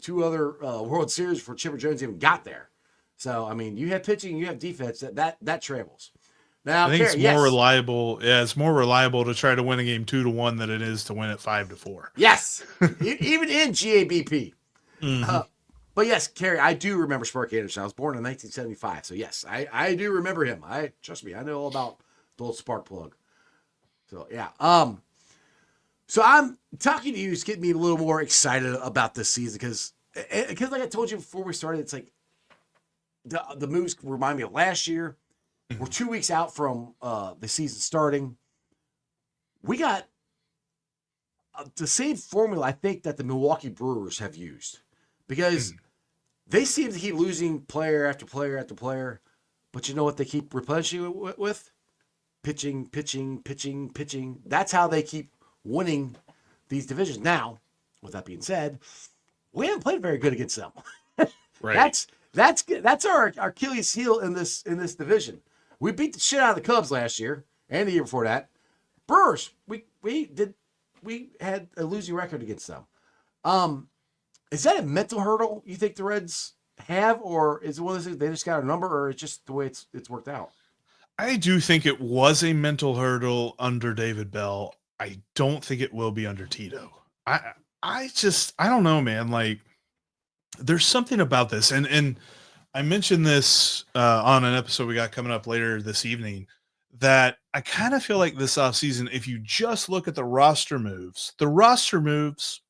[SPEAKER 2] two other World Series before Chipper Jones even got there. So I mean, you have pitching, you have defense. That travels. Now,
[SPEAKER 3] I think it's more reliable. Yeah, it's more reliable to try to win a game 2-1 than it is to win it 5-4.
[SPEAKER 2] Yes, even in GABP. But yes, Kerry, I do remember Sparky Anderson. I was born in 1975, so yes, I do remember him. Trust me, I know all about the old spark plug. So yeah, so I'm talking to you is getting me a little more excited about this season because like I told you before we started, it's like the moves remind me of last year. We're 2 weeks out from the season starting. We got the same formula I think that the Milwaukee Brewers have used. Because they seem to keep losing player after player after player. But you know what they keep replenishing it with? Pitching. That's how they keep winning these divisions. Now, with that being said, we haven't played very good against them.
[SPEAKER 3] Right.
[SPEAKER 2] That's our Achilles heel in this division. We beat the shit out of the Cubs last year and the year before that. Brewers, we had a losing record against them. Is that a mental hurdle you think the Reds have, or is it one of those things they just got a number, or it's just the way it's worked out?
[SPEAKER 3] I do think it was a mental hurdle under David Bell. I don't think it will be under Tito. I don't know, man. Like, there's something about this, and I mentioned this on an episode we got coming up later this evening, that I kind of feel like this offseason, if you just look at the roster moves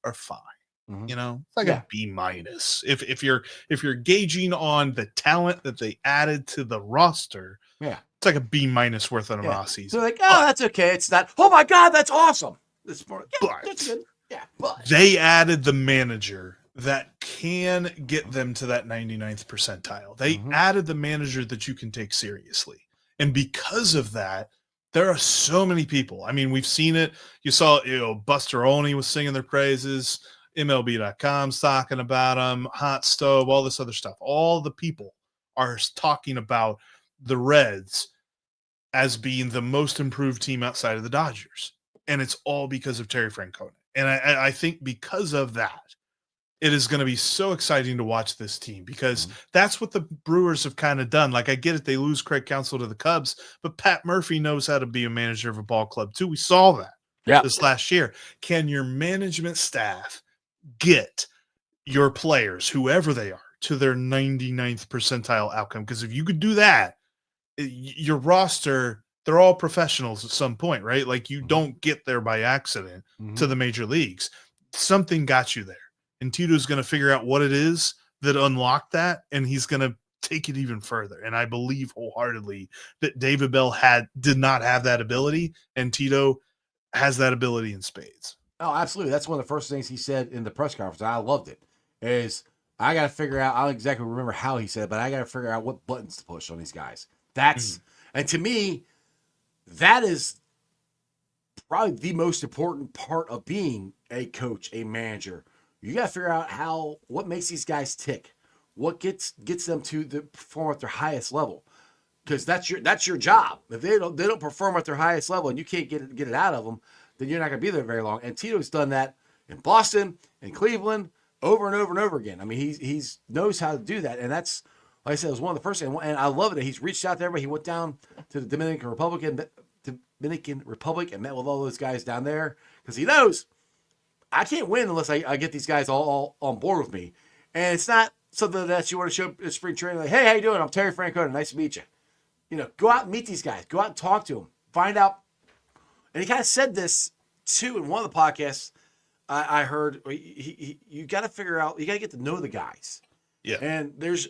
[SPEAKER 3] are fine. It's like a B-. If you're gauging on the talent that they added to the roster, it's like a B- worth on a offseason.
[SPEAKER 2] So like, that's okay. It's not. Oh my God, that's awesome. That's good. Yeah, but
[SPEAKER 3] they added the manager that can get them to that 99th percentile. They added the manager that you can take seriously, and because of that, There are so many people. I mean, we've seen it. You saw, Buster Olney was singing their praises. MLB.com's talking about them. Hot Stove, all this other stuff. All the people are talking about the Reds as being the most improved team outside of the Dodgers. And it's all because of Terry Francona. And I think because of that, it is going to be so exciting to watch this team because that's what the Brewers have kind of done. Like, I get it. They lose Craig Counsell to the Cubs, but Pat Murphy knows how to be a manager of a ball club too. We saw that this last year. Can your management staff get your players, whoever they are, to their 99th percentile outcome? Because if you could do that, your roster, they're all professionals at some point, right? Like, you don't get there by accident to the major leagues. Something got you there. And Tito's going to figure out what it is that unlocked that, and he's going to take it even further. And I believe wholeheartedly that David Bell did not have that ability, and Tito has that ability in spades.
[SPEAKER 2] Oh, absolutely. That's one of the first things he said in the press conference. And I loved it. Is I got to figure out, I don't exactly remember how he said it, but I got to figure out what buttons to push on these guys. That's, and to me, that is probably the most important part of being a coach, a manager. You got to figure out what makes these guys tick, what gets them to perform at their highest level, because that's your job. If they don't perform at their highest level and you can't get it out of them, then you're not going to be there very long. And Tito's done that in Boston, in Cleveland, over and over and over again. I mean, he's knows how to do that, and that's, like I said, it was one of the first. And I love it that he's reached out to everybody. He went down to the Dominican Republic and met with all those guys down there because he knows I can't win unless I get these guys all on board with me. And it's not something that you want to show up at spring training like, hey, how you doing? I'm Terry Francona. Nice to meet you. Go out and meet these guys. Go out and talk to them. Find out. And he kind of said this, too, in one of the podcasts I heard. You got to figure out, you got to get to know the guys.
[SPEAKER 3] Yeah.
[SPEAKER 2] And there's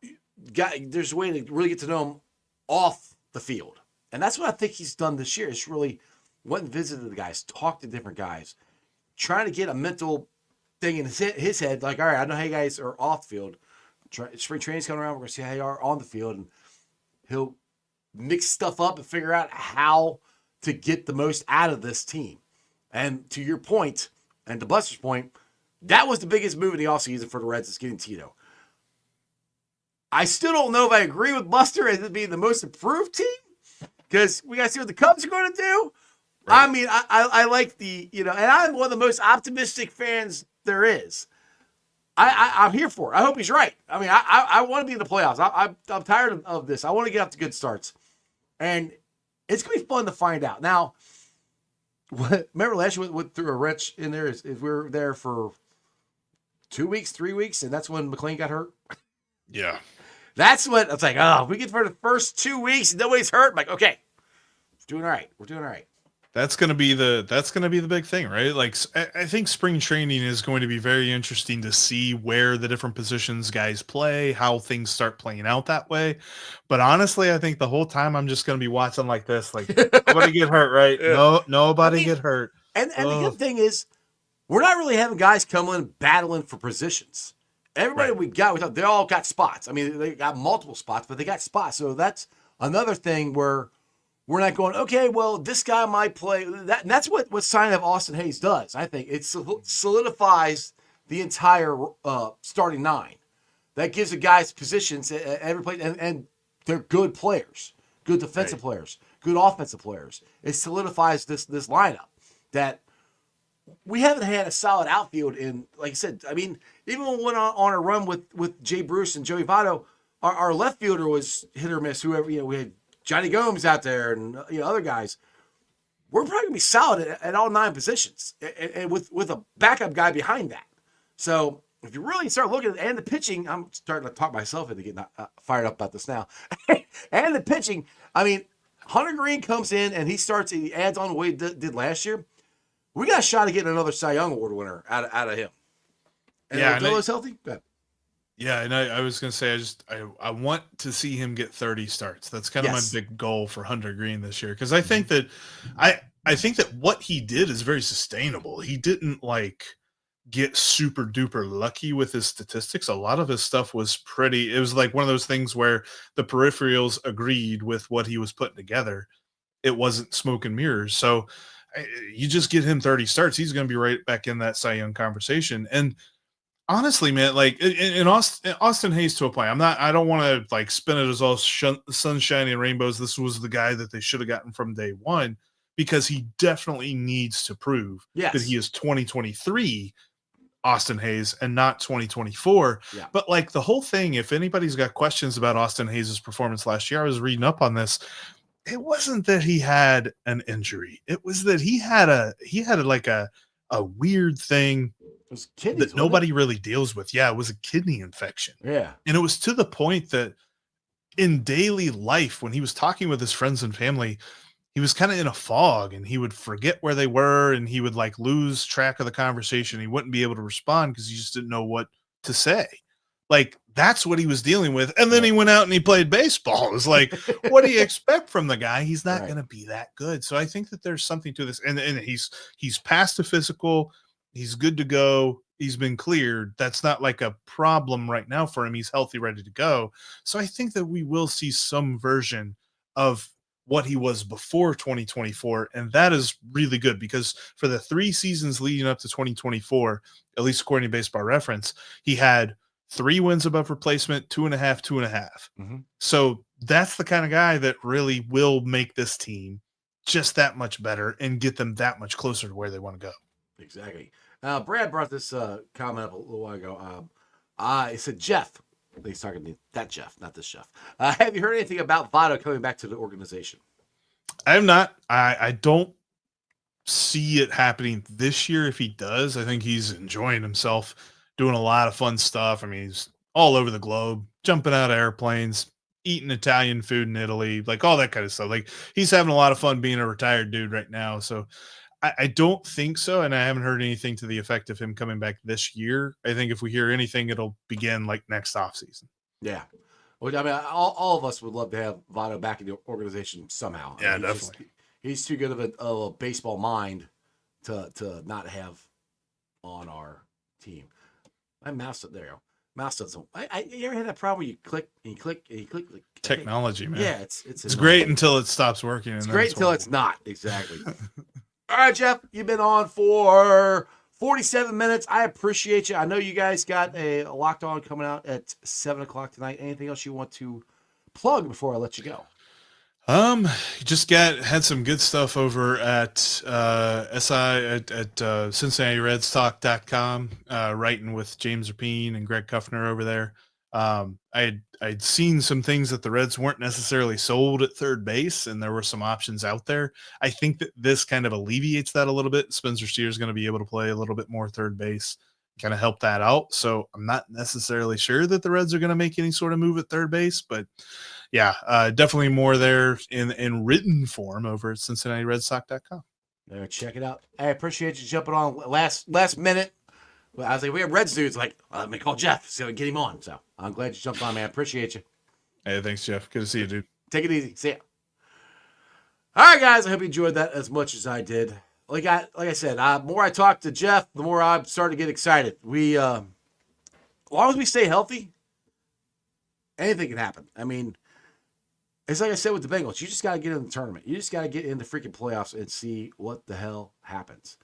[SPEAKER 2] a way to really get to know them off the field. And that's what I think he's done this year. It's really went and visited the guys, talked to different guys, trying to get a mental thing in his head, like, all right, I know how you guys are off the field. Spring training's coming around. We're going to see how you are on the field. And he'll mix stuff up and figure out how to get the most out of this team. And to your point, and to Buster's point, that was the biggest move in the offseason for the Reds, is getting Tito. I still don't know if I agree with Buster as it being the most improved team, because we got to see what the Cubs are going to do. Right. I mean, I like and I'm one of the most optimistic fans there is. I'm here for it. I hope he's right. I mean, I want to be in the playoffs. I'm tired of this. I want to get off to good starts. And it's going to be fun to find out. Now, remember last year we went through a wrench in there is we were there for 2 weeks, 3 weeks, and that's when McLean got hurt?
[SPEAKER 3] Yeah.
[SPEAKER 2] That's what, it's like, if we get for the first 2 weeks and nobody's hurt, I'm like, okay, we're doing all right.
[SPEAKER 3] That's going to be the big thing, right? Like, I think spring training is going to be very interesting to see where the different positions guys play, how things start playing out that way. But honestly, I think the whole time I'm just going to be watching like this, like, nobody get hurt, right? Yeah. Nobody get hurt.
[SPEAKER 2] And the good thing is, we're not really having guys come in battling for positions. Everybody we thought they all got spots. I mean, they got multiple spots, but they got spots. So that's another thing where we're not going, okay, well, this guy might play. That's what signing of Austin Hayes does. I think it solidifies the entire starting nine. That gives the guys positions at every place, and they're good players, good defensive players, good offensive players. It solidifies this lineup that we haven't had a solid outfield in, like I said, I mean, even when we went on a run with Jay Bruce and Joey Votto, our left fielder was hit or miss. Whoever, we had Johnny Gomes out there and other guys. We're probably going to be solid at all 9 positions and with a backup guy behind that. So if you really start looking at and the pitching, I'm starting to talk myself into getting fired up about this now. And the pitching, I mean, Hunter Green comes in and he adds on the way he did last year. We got a shot at getting another Cy Young Award winner out of him. And Odell's healthy? Good.
[SPEAKER 3] Yeah, and I was going to say, I want to see him get 30 starts. That's kind of my big goal for Hunter Green this year, because I think that I think that what he did is very sustainable. He didn't get super duper lucky with his statistics. A lot of his stuff was it was like one of those things where the peripherals agreed with what he was putting together. it wasn't smoke and mirrors. So you just get him 30 starts, he's going to be right back in that Cy Young conversation. And honestly, man, like in Austin Hayes to a point, I don't want to like spin it as all sunshine and rainbows. This was the guy that they should have gotten from day one, because he definitely needs to prove that he is 2023 Austin Hayes and not 2024.
[SPEAKER 2] Yeah.
[SPEAKER 3] But like the whole thing, if anybody's got questions about Austin Hayes' performance last year, I was reading up on this. It wasn't that he had an injury. It was that he had like a weird thing
[SPEAKER 2] kidneys,
[SPEAKER 3] that nobody really deals with. Yeah, it was a kidney infection.
[SPEAKER 2] Yeah.
[SPEAKER 3] And it was to the point that in daily life, when he was talking with his friends and family, he was kind of in a fog and he would forget where they were and he would like lose track of the conversation. He wouldn't be able to respond because he just didn't know what to say. Like that's what he was dealing with. And then he went out and he played baseball. It was like, what do you expect from the guy? He's not going to be that good. So I think that there's something to this. And he's passed the physical. He's good to go. He's been cleared. That's not like a problem right now for him. He's healthy, ready to go. So I think that we will see some version of what he was before 2024. And that is really good, because for the 3 seasons leading up to 2024, at least according to Baseball Reference, he had 3 wins above replacement, 2.5, 2.5.
[SPEAKER 2] Mm-hmm.
[SPEAKER 3] So that's the kind of guy that really will make this team just that much better and get them that much closer to where they want to go.
[SPEAKER 2] Exactly. Brad brought this comment up a little while ago. He said, Jeff, he's talking to that Jeff, not this Jeff. Have you heard anything about Votto coming back to the organization?
[SPEAKER 3] I have not. I don't see it happening this year. If he does, I think he's enjoying himself, doing a lot of fun stuff. I mean, he's all over the globe, jumping out of airplanes, eating Italian food in Italy, like all that kind of stuff. Like he's having a lot of fun being a retired dude right now. So I don't think so. And I haven't heard anything to the effect of him coming back this year. I think if we hear anything, it'll begin like next offseason.
[SPEAKER 2] Yeah. Well, I mean, all of us would love to have Votto back in the organization somehow.
[SPEAKER 3] Yeah,
[SPEAKER 2] I mean,
[SPEAKER 3] definitely.
[SPEAKER 2] He's too good of a baseball mind to not have on our team. My mouse, there you go. Mouse doesn't. You ever had that problem where you click and you click and you click? Like,
[SPEAKER 3] technology, man.
[SPEAKER 2] Yeah, it's
[SPEAKER 3] great until it stops working.
[SPEAKER 2] It's great until it's not. Exactly. All right, Jeff, you've been on for 47 minutes. I appreciate you. I know you guys got a Locked On coming out at 7 o'clock tonight. Anything else you want to plug before I let you go?
[SPEAKER 3] Just had some good stuff over at CincinnatiRedsTalk.com, writing with James Rapine and Greg Kuffner over there. I'd seen some things that the Reds weren't necessarily sold at third base, and there were some options out there. I think that this kind of alleviates that a little bit. Spencer Steer is going to be able to play a little bit more third base, kind of help that out. So I'm not necessarily sure that the Reds are going to make any sort of move at third base, but yeah, definitely more there in written form over at CincinnatiRedsTalk.com.
[SPEAKER 2] Check it out. I appreciate you jumping on last minute. I was like, we have Reds dudes. Like, let me call Jeff so we can get him on. So I'm glad you jumped on, man. Appreciate you.
[SPEAKER 3] Hey, thanks, Jeff. Good to see you, dude.
[SPEAKER 2] Take it easy. See ya. All right, guys. I hope you enjoyed that as much as I did. Like I said, the more I talk to Jeff, the more I'm starting to get excited. We, as long as we stay healthy, anything can happen. I mean, it's like I said with the Bengals. You just got to get in the tournament. You just got to get in the freaking playoffs and see what the hell happens.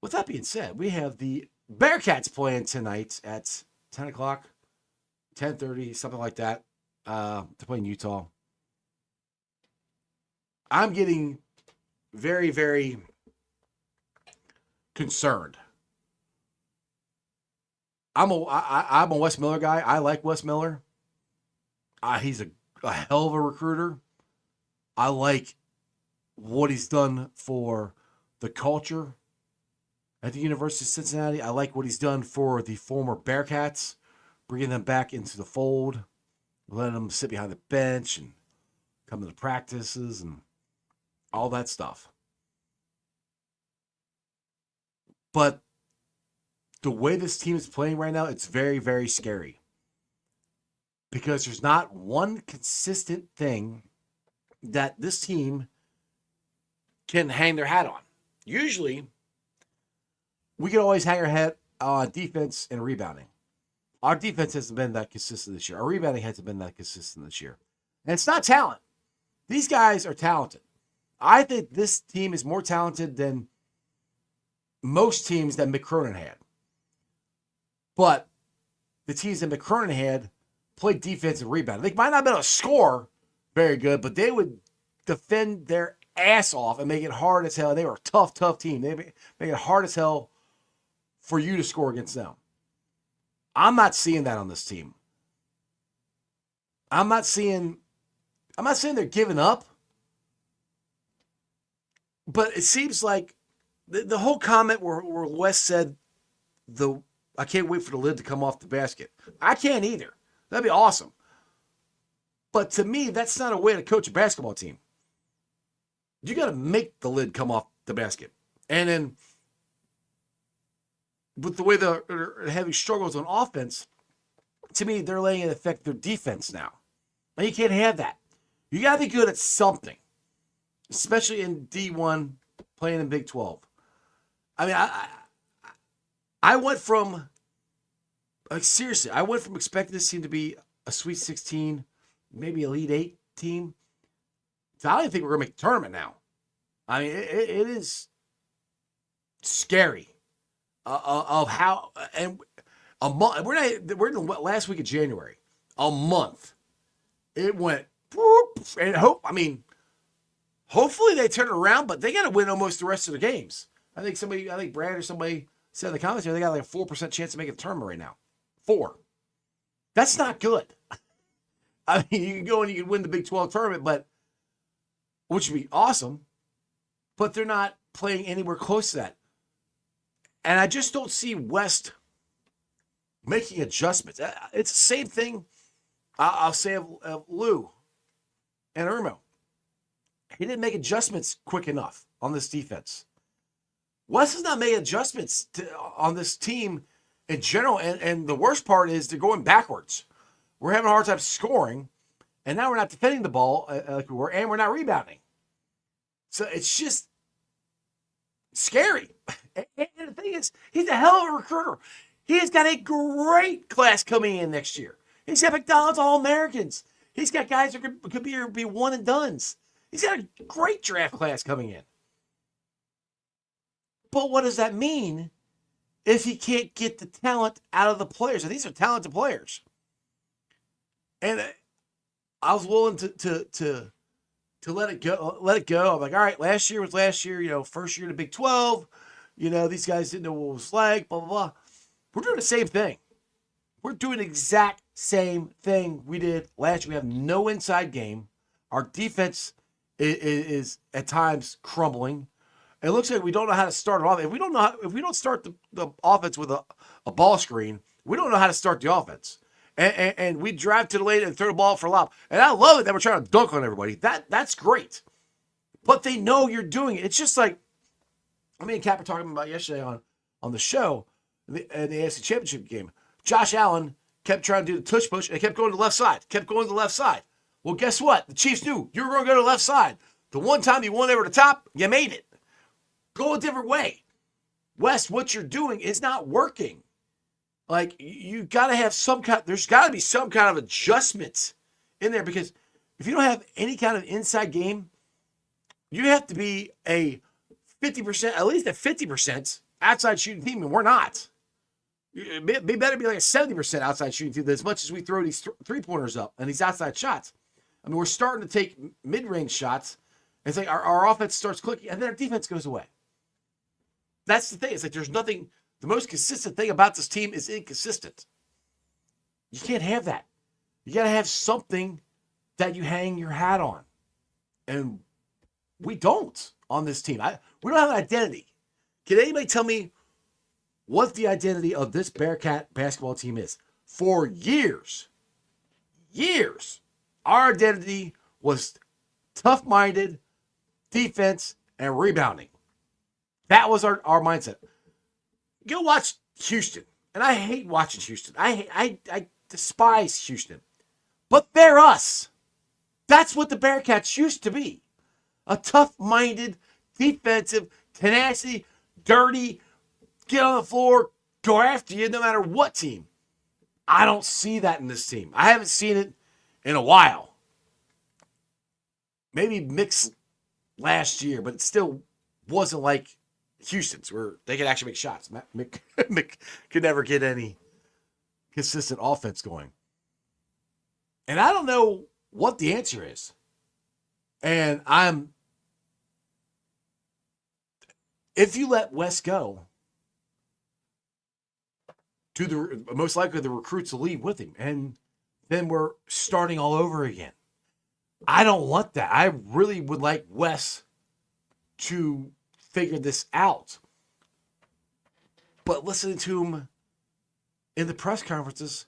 [SPEAKER 2] With that being said, we have the Bearcats playing tonight at 10 o'clock, 10:30, something like that. To play in Utah. I'm getting very, very concerned. I'm a Wes Miller guy. I like Wes Miller. He's a hell of a recruiter. I like what he's done for the culture at the University of Cincinnati. I like what he's done for the former Bearcats, bringing them back into the fold, letting them sit behind the bench and come to the practices and all that stuff. But the way this team is playing right now, it's very, very scary. Because there's not one consistent thing that this team can hang their hat on. Usually, we can always hang our hat on defense and rebounding. Our defense hasn't been that consistent this year. Our rebounding hasn't been that consistent this year. And it's not talent. These guys are talented. I think this team is more talented than most teams that McCronin had. But the teams that McCronin had played defense and rebound. They might not be able to score very good, but they would defend their ass off and make it hard as hell. They were a tough, tough team. They make it hard as hell for you to score against them. I'm not seeing that on this team. I'm not saying they're giving up, but it seems like the whole comment where Wes said, I can't wait for the lid to come off the basket. I can't either. That'd be awesome. But to me, that's not a way to coach a basketball team. You got to make the lid come off the basket. And then with the way they're having struggles on offense, to me, they're letting it affect their defense now. And you can't have that. You got to be good at something, especially in D1 playing in Big 12. I mean, I went from, like, seriously, I went from expecting this team to be a Sweet 16, maybe Elite 8 team. So I don't even think we're going to make the tournament now. I mean, it is scary of how, and a month, we're in the last week of January, a month. It went, and hopefully they turn it around, but they got to win almost the rest of the games. I think Brad or somebody said in the comments here, they got like a 4% chance to make a tournament right now. 4. That's not good. I mean, you can go and you can win the Big 12 tournament, but which would be awesome, but they're not playing anywhere close to that. And I just don't see West making adjustments. It's the same thing I'll say of Lou and Irmo. He didn't make adjustments quick enough on this defense. West is not making adjustments on this team in general, and the worst part is they're going backwards. We're having a hard time scoring, and now we're not defending the ball like we were, and we're not rebounding. So it's just scary. And the thing is, he's a hell of a recruiter. He has got a great class coming in next year. He's got McDonald's All-Americans. He's got guys who could be one and dones. He's got a great draft class coming in. But what does that mean if he can't get the talent out of the players? And these are talented players. And I was willing to let it go. I'm like, all right, last year was last year. First year in the Big 12. These guys didn't know what it was like. Blah blah blah. We're doing the same thing. We're doing the exact same thing we did last year. We have no inside game. Our defense is at times crumbling. It looks like we don't know how to start it off. If we don't start the offense with a ball screen, we don't know how to start the offense. And we drive to the lane and throw the ball for a lob. And I love it that we're trying to dunk on everybody. That's great. But they know you're doing it. It's just like, me and Cap were talking about yesterday on the show, in the AFC Championship game. Josh Allen kept trying to do the tush push and kept going to the left side. Well, guess what? The Chiefs knew you were going to go to the left side. The one time you went over the top, you made it. Go a different way. West, what you're doing is not working. Like, you got to have there's got to be some kind of adjustments in there, because if you don't have any kind of inside game, you have to be a 50%, at least a 50% outside shooting team, and we're not. It better be like a 70% outside shooting team, as much as we throw these three-pointers up and these outside shots. I mean, we're starting to take mid-range shots, and it's like our offense starts clicking, and then our defense goes away. That's the thing. It's like there's nothing. The most consistent thing about this team is inconsistent. You can't have that. You got to have something that you hang your hat on. And we don't on this team. We don't have an identity. Can anybody tell me what the identity of this Bearcat basketball team is? For years, our identity was tough-minded, defense, and rebounding. That was our mindset. Go watch Houston. And I hate watching Houston. I despise Houston. But they're us. That's what the Bearcats used to be. A tough-minded, defensive, tenacity, dirty, get on the floor, go after you no matter what team. I don't see that in this team. I haven't seen it in a while. Maybe mix last year, but it still wasn't like Houston's where they could actually make shots. Mick could never get any consistent offense going. And I don't know what the answer is. And if you let Wes go, most likely the recruits will leave with him. And then we're starting all over again. I don't want that. I really would like Wes to figure this out. But listening to him in the press conferences,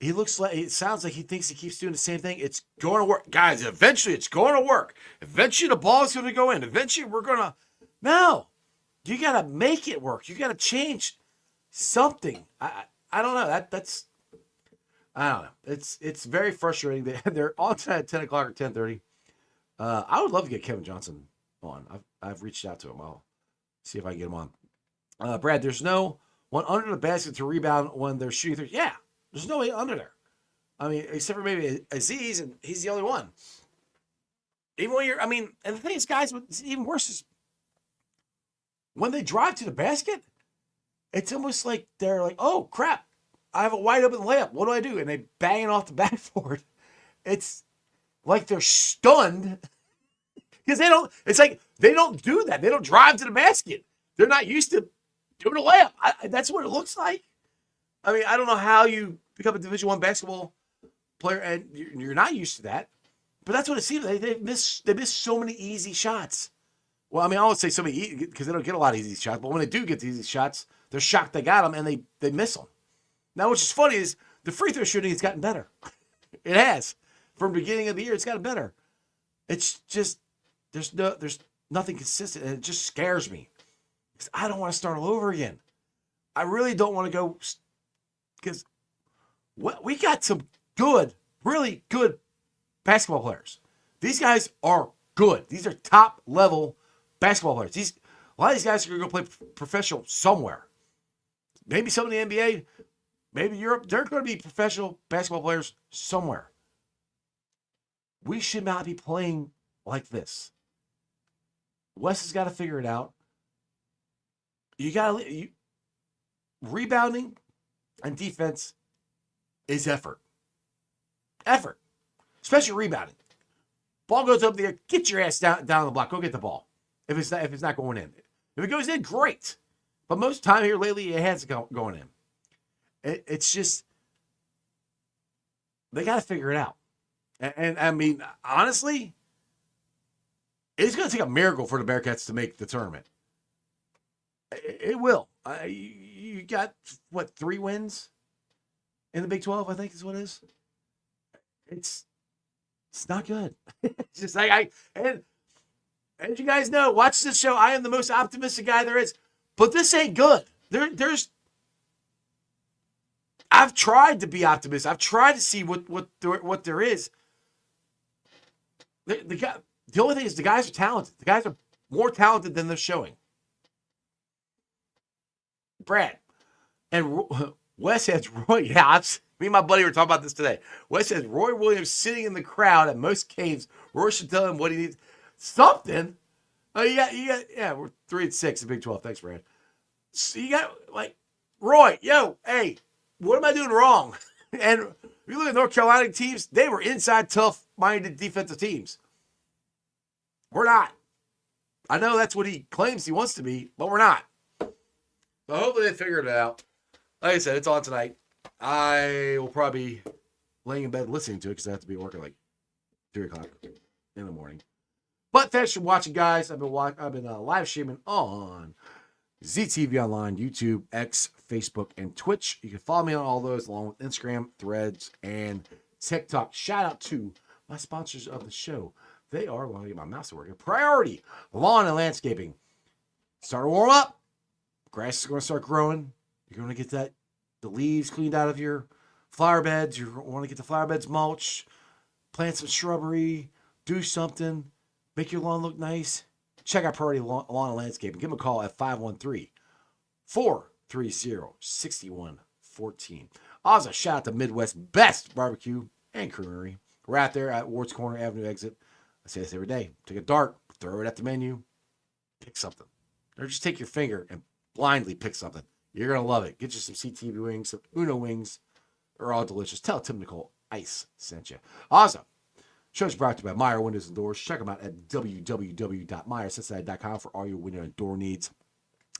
[SPEAKER 2] it sounds like he thinks he keeps doing the same thing. It's going to work. Guys, eventually it's going to work. Eventually the ball is going to go in. Eventually we're going to. No. You got to make it work. You got to change something. I don't know. That's I don't know. It's very frustrating. They're on tonight at 10 o'clock or 10:30. I would love to get Kevin Johnson on. I've reached out to him. I'll see if I can get him on. Brad, there's no one under the basket to rebound when they're shooting. Yeah, there's no way under there. I mean, except for maybe Aziz, and he's the only one. Even when and the thing is, guys, what's even worse is when they drive to the basket, it's almost like they're like, oh, crap, I have a wide open layup. What do I do? And they bang it off the backboard. It's like they're stunned because it's like they don't do that. They don't drive to the basket. They're not used to doing a layup. That's what it looks like. I mean, I don't know how you become a Division I basketball player and you're not used to that, but that's what it seems like. They miss so many easy shots. Well, I mean, I won't say so many because they don't get a lot of easy shots, but when they do get the easy shots, they're shocked they got them and they miss them. Now, what's just funny is the free throw shooting has gotten better. It has. From the beginning of the year, it's gotten better. It's just there's nothing consistent, and it just scares me because I don't want to start all over again. I really don't want to go because we got some good, really good basketball players. These guys are good. These are top level basketball players. A lot of these guys are going to go play professional somewhere. Maybe some in the NBA, maybe Europe. They're going to be professional basketball players somewhere. We should not be playing like this. Wes has got to figure it out. Rebounding and defense is effort. Effort. Especially rebounding. Ball goes up there, get your ass down the block. Go get the ball. If it's not going in. If it goes in, great. But most of the time here lately, it has going in. It's just, they got to figure it out. And I mean, honestly, it's going to take a miracle for the Bearcats to make the tournament. It will. You got, 3 wins in the Big 12, I think is what it is. It's not good. It's just like and as you guys know, watch this show. I am the most optimistic guy there is, but this ain't good. I've tried to be optimistic. I've tried to see what there is. The only thing is the guys are talented. The guys are more talented than they're showing. Brad and Wes has Roy. Yeah, me and my buddy were talking about this today. Wes has Roy Williams sitting in the crowd at most games. Roy should tell him what he needs. Something. Oh, yeah. We're 3-6 in Big 12. Thanks, Brad. So you got Roy. Yo, hey, what am I doing wrong? And if you look at North Carolina teams, they were inside tough-minded defensive teams. We're not. I know that's what he claims he wants to be, but we're not. So hopefully they figured it out. Like I said, it's on tonight. I will probably be laying in bed listening to it because I have to be working like 3 o'clock in the morning. But thanks for watching, guys. I've been live streaming on ZTV Online, YouTube, X, Facebook, and Twitch. You can follow me on all those along with Instagram, Threads, and TikTok. Shout out to my sponsors of the show. They are, when I get my mouse to work, Priority Lawn and Landscaping. Start to warm up. Grass is going to start growing. You're going to get the leaves cleaned out of your flower beds. You want to get the flower beds mulched, plant some shrubbery, do something, make your lawn look nice. Check out Priority Lawn and Landscaping. Give them a call at 513-430-6114. Also, shout out to Midwest Best Barbecue and Creamery. We're out there at Ward's Corner Avenue exit. I say this every day. Take a dart, throw it at the menu, pick something. Or just take your finger and blindly pick something. You're going to love it. Get you some CTV wings, some Uno wings. They're all delicious. Tell Tim Nicole Ice sent you. Also, show's brought to you by Meyer Windows and Doors. Check them out at www.meyercincinnati.com for all your window and door needs.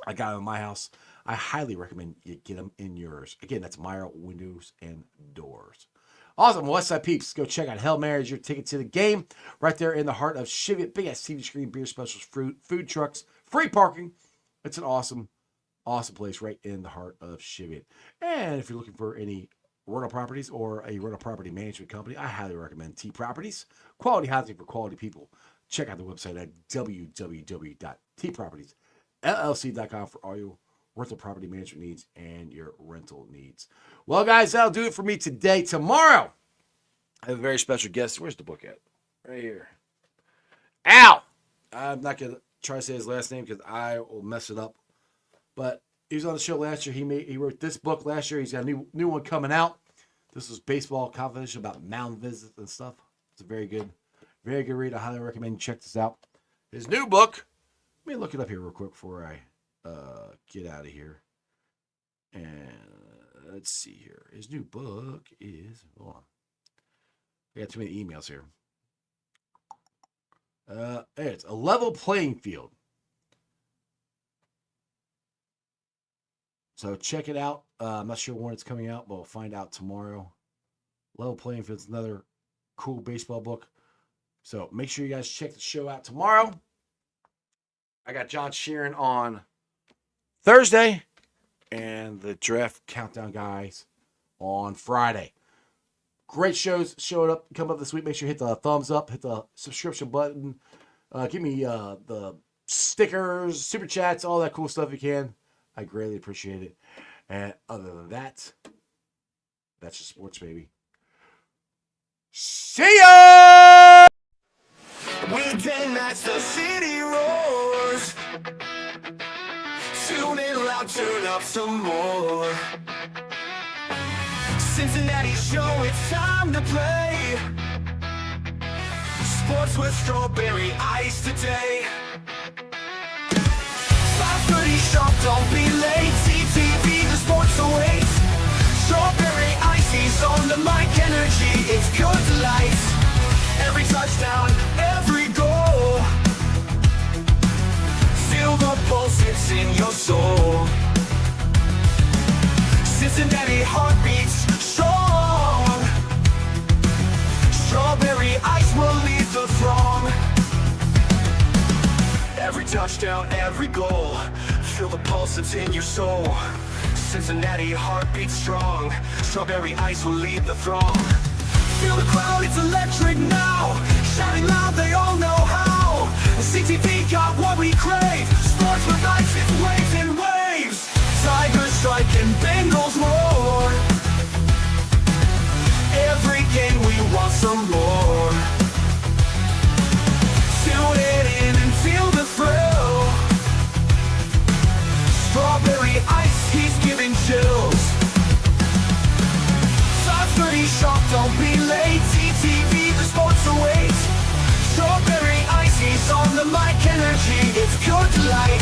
[SPEAKER 2] I got them in my house. I highly recommend you get them in yours. Again, that's Meyer Windows and Doors. Awesome. Westside Peeps, go check out Hail Mary as your ticket to the game. Right there in the heart of Cheviot. Big ass TV screen, beer specials, food trucks, free parking. It's an awesome place right in the heart of Cheviot. And if you're looking for any rental properties or a rental property management company, I highly recommend T Properties. Quality housing for quality people. Check out the website at www.tpropertiesllc.com for all your rental property management needs and your rental needs. Well, guys, that'll do it for me today. Tomorrow, I have a very special guest. Where's the book at? Right here. Al! I'm not going to try to say his last name because I will mess it up. But he was on the show last year. He wrote this book last year. He's got a new one coming out. This was Baseball Confidential about mound visits and stuff. It's a very good read. I highly recommend you check this out. His new book. Let me look it up here real quick before I get out of here. And let's see here. His new book is, hold on. I got too many emails here. It's A Level Playing Field. So check it out. I'm not sure when it's coming out, but we'll find out tomorrow. Level Playing Field is another cool baseball book. So make sure you guys check the show out tomorrow. I got John Sheeran on Thursday and the draft countdown guys on Friday. Great shows showing up, come up this week. Make sure you hit the thumbs up, hit the subscription button. Give me the stickers, super chats, all that cool stuff you can. I greatly appreciate it. And other than that, that's just sports, baby. See ya!
[SPEAKER 1] Weekend nights, the city roars. Tune in loud, turn up some more. Cincinnati show, it's time to play. Sports with strawberry ice today. 5:30 sharp, don't be late. CTV, the sports awaits. Strawberry ices on the mic, energy, it's good delight. Every touchdown, every goal. Feel the pulse, it's in your soul. Cincinnati heartbeats strong. Strawberry ice will lead the throng. Every touchdown, every goal. Feel the pulse, it's in your soul. Cincinnati heartbeats strong. Strawberry ice will lead the throng. Feel the crowd, it's electric now. Shouting loud, they all know how. CTV got what we crave. Sports with ice, it's waves and waves. Tigers strike and Bengals roar. Every game we want some more. Tune it in and feel the thrill. Strawberry ice, he's giving chills. 5:30 sharp, don't be late. CTV, the sports awaits. Strawberry ice, he's on the mic, energy, it's good delight.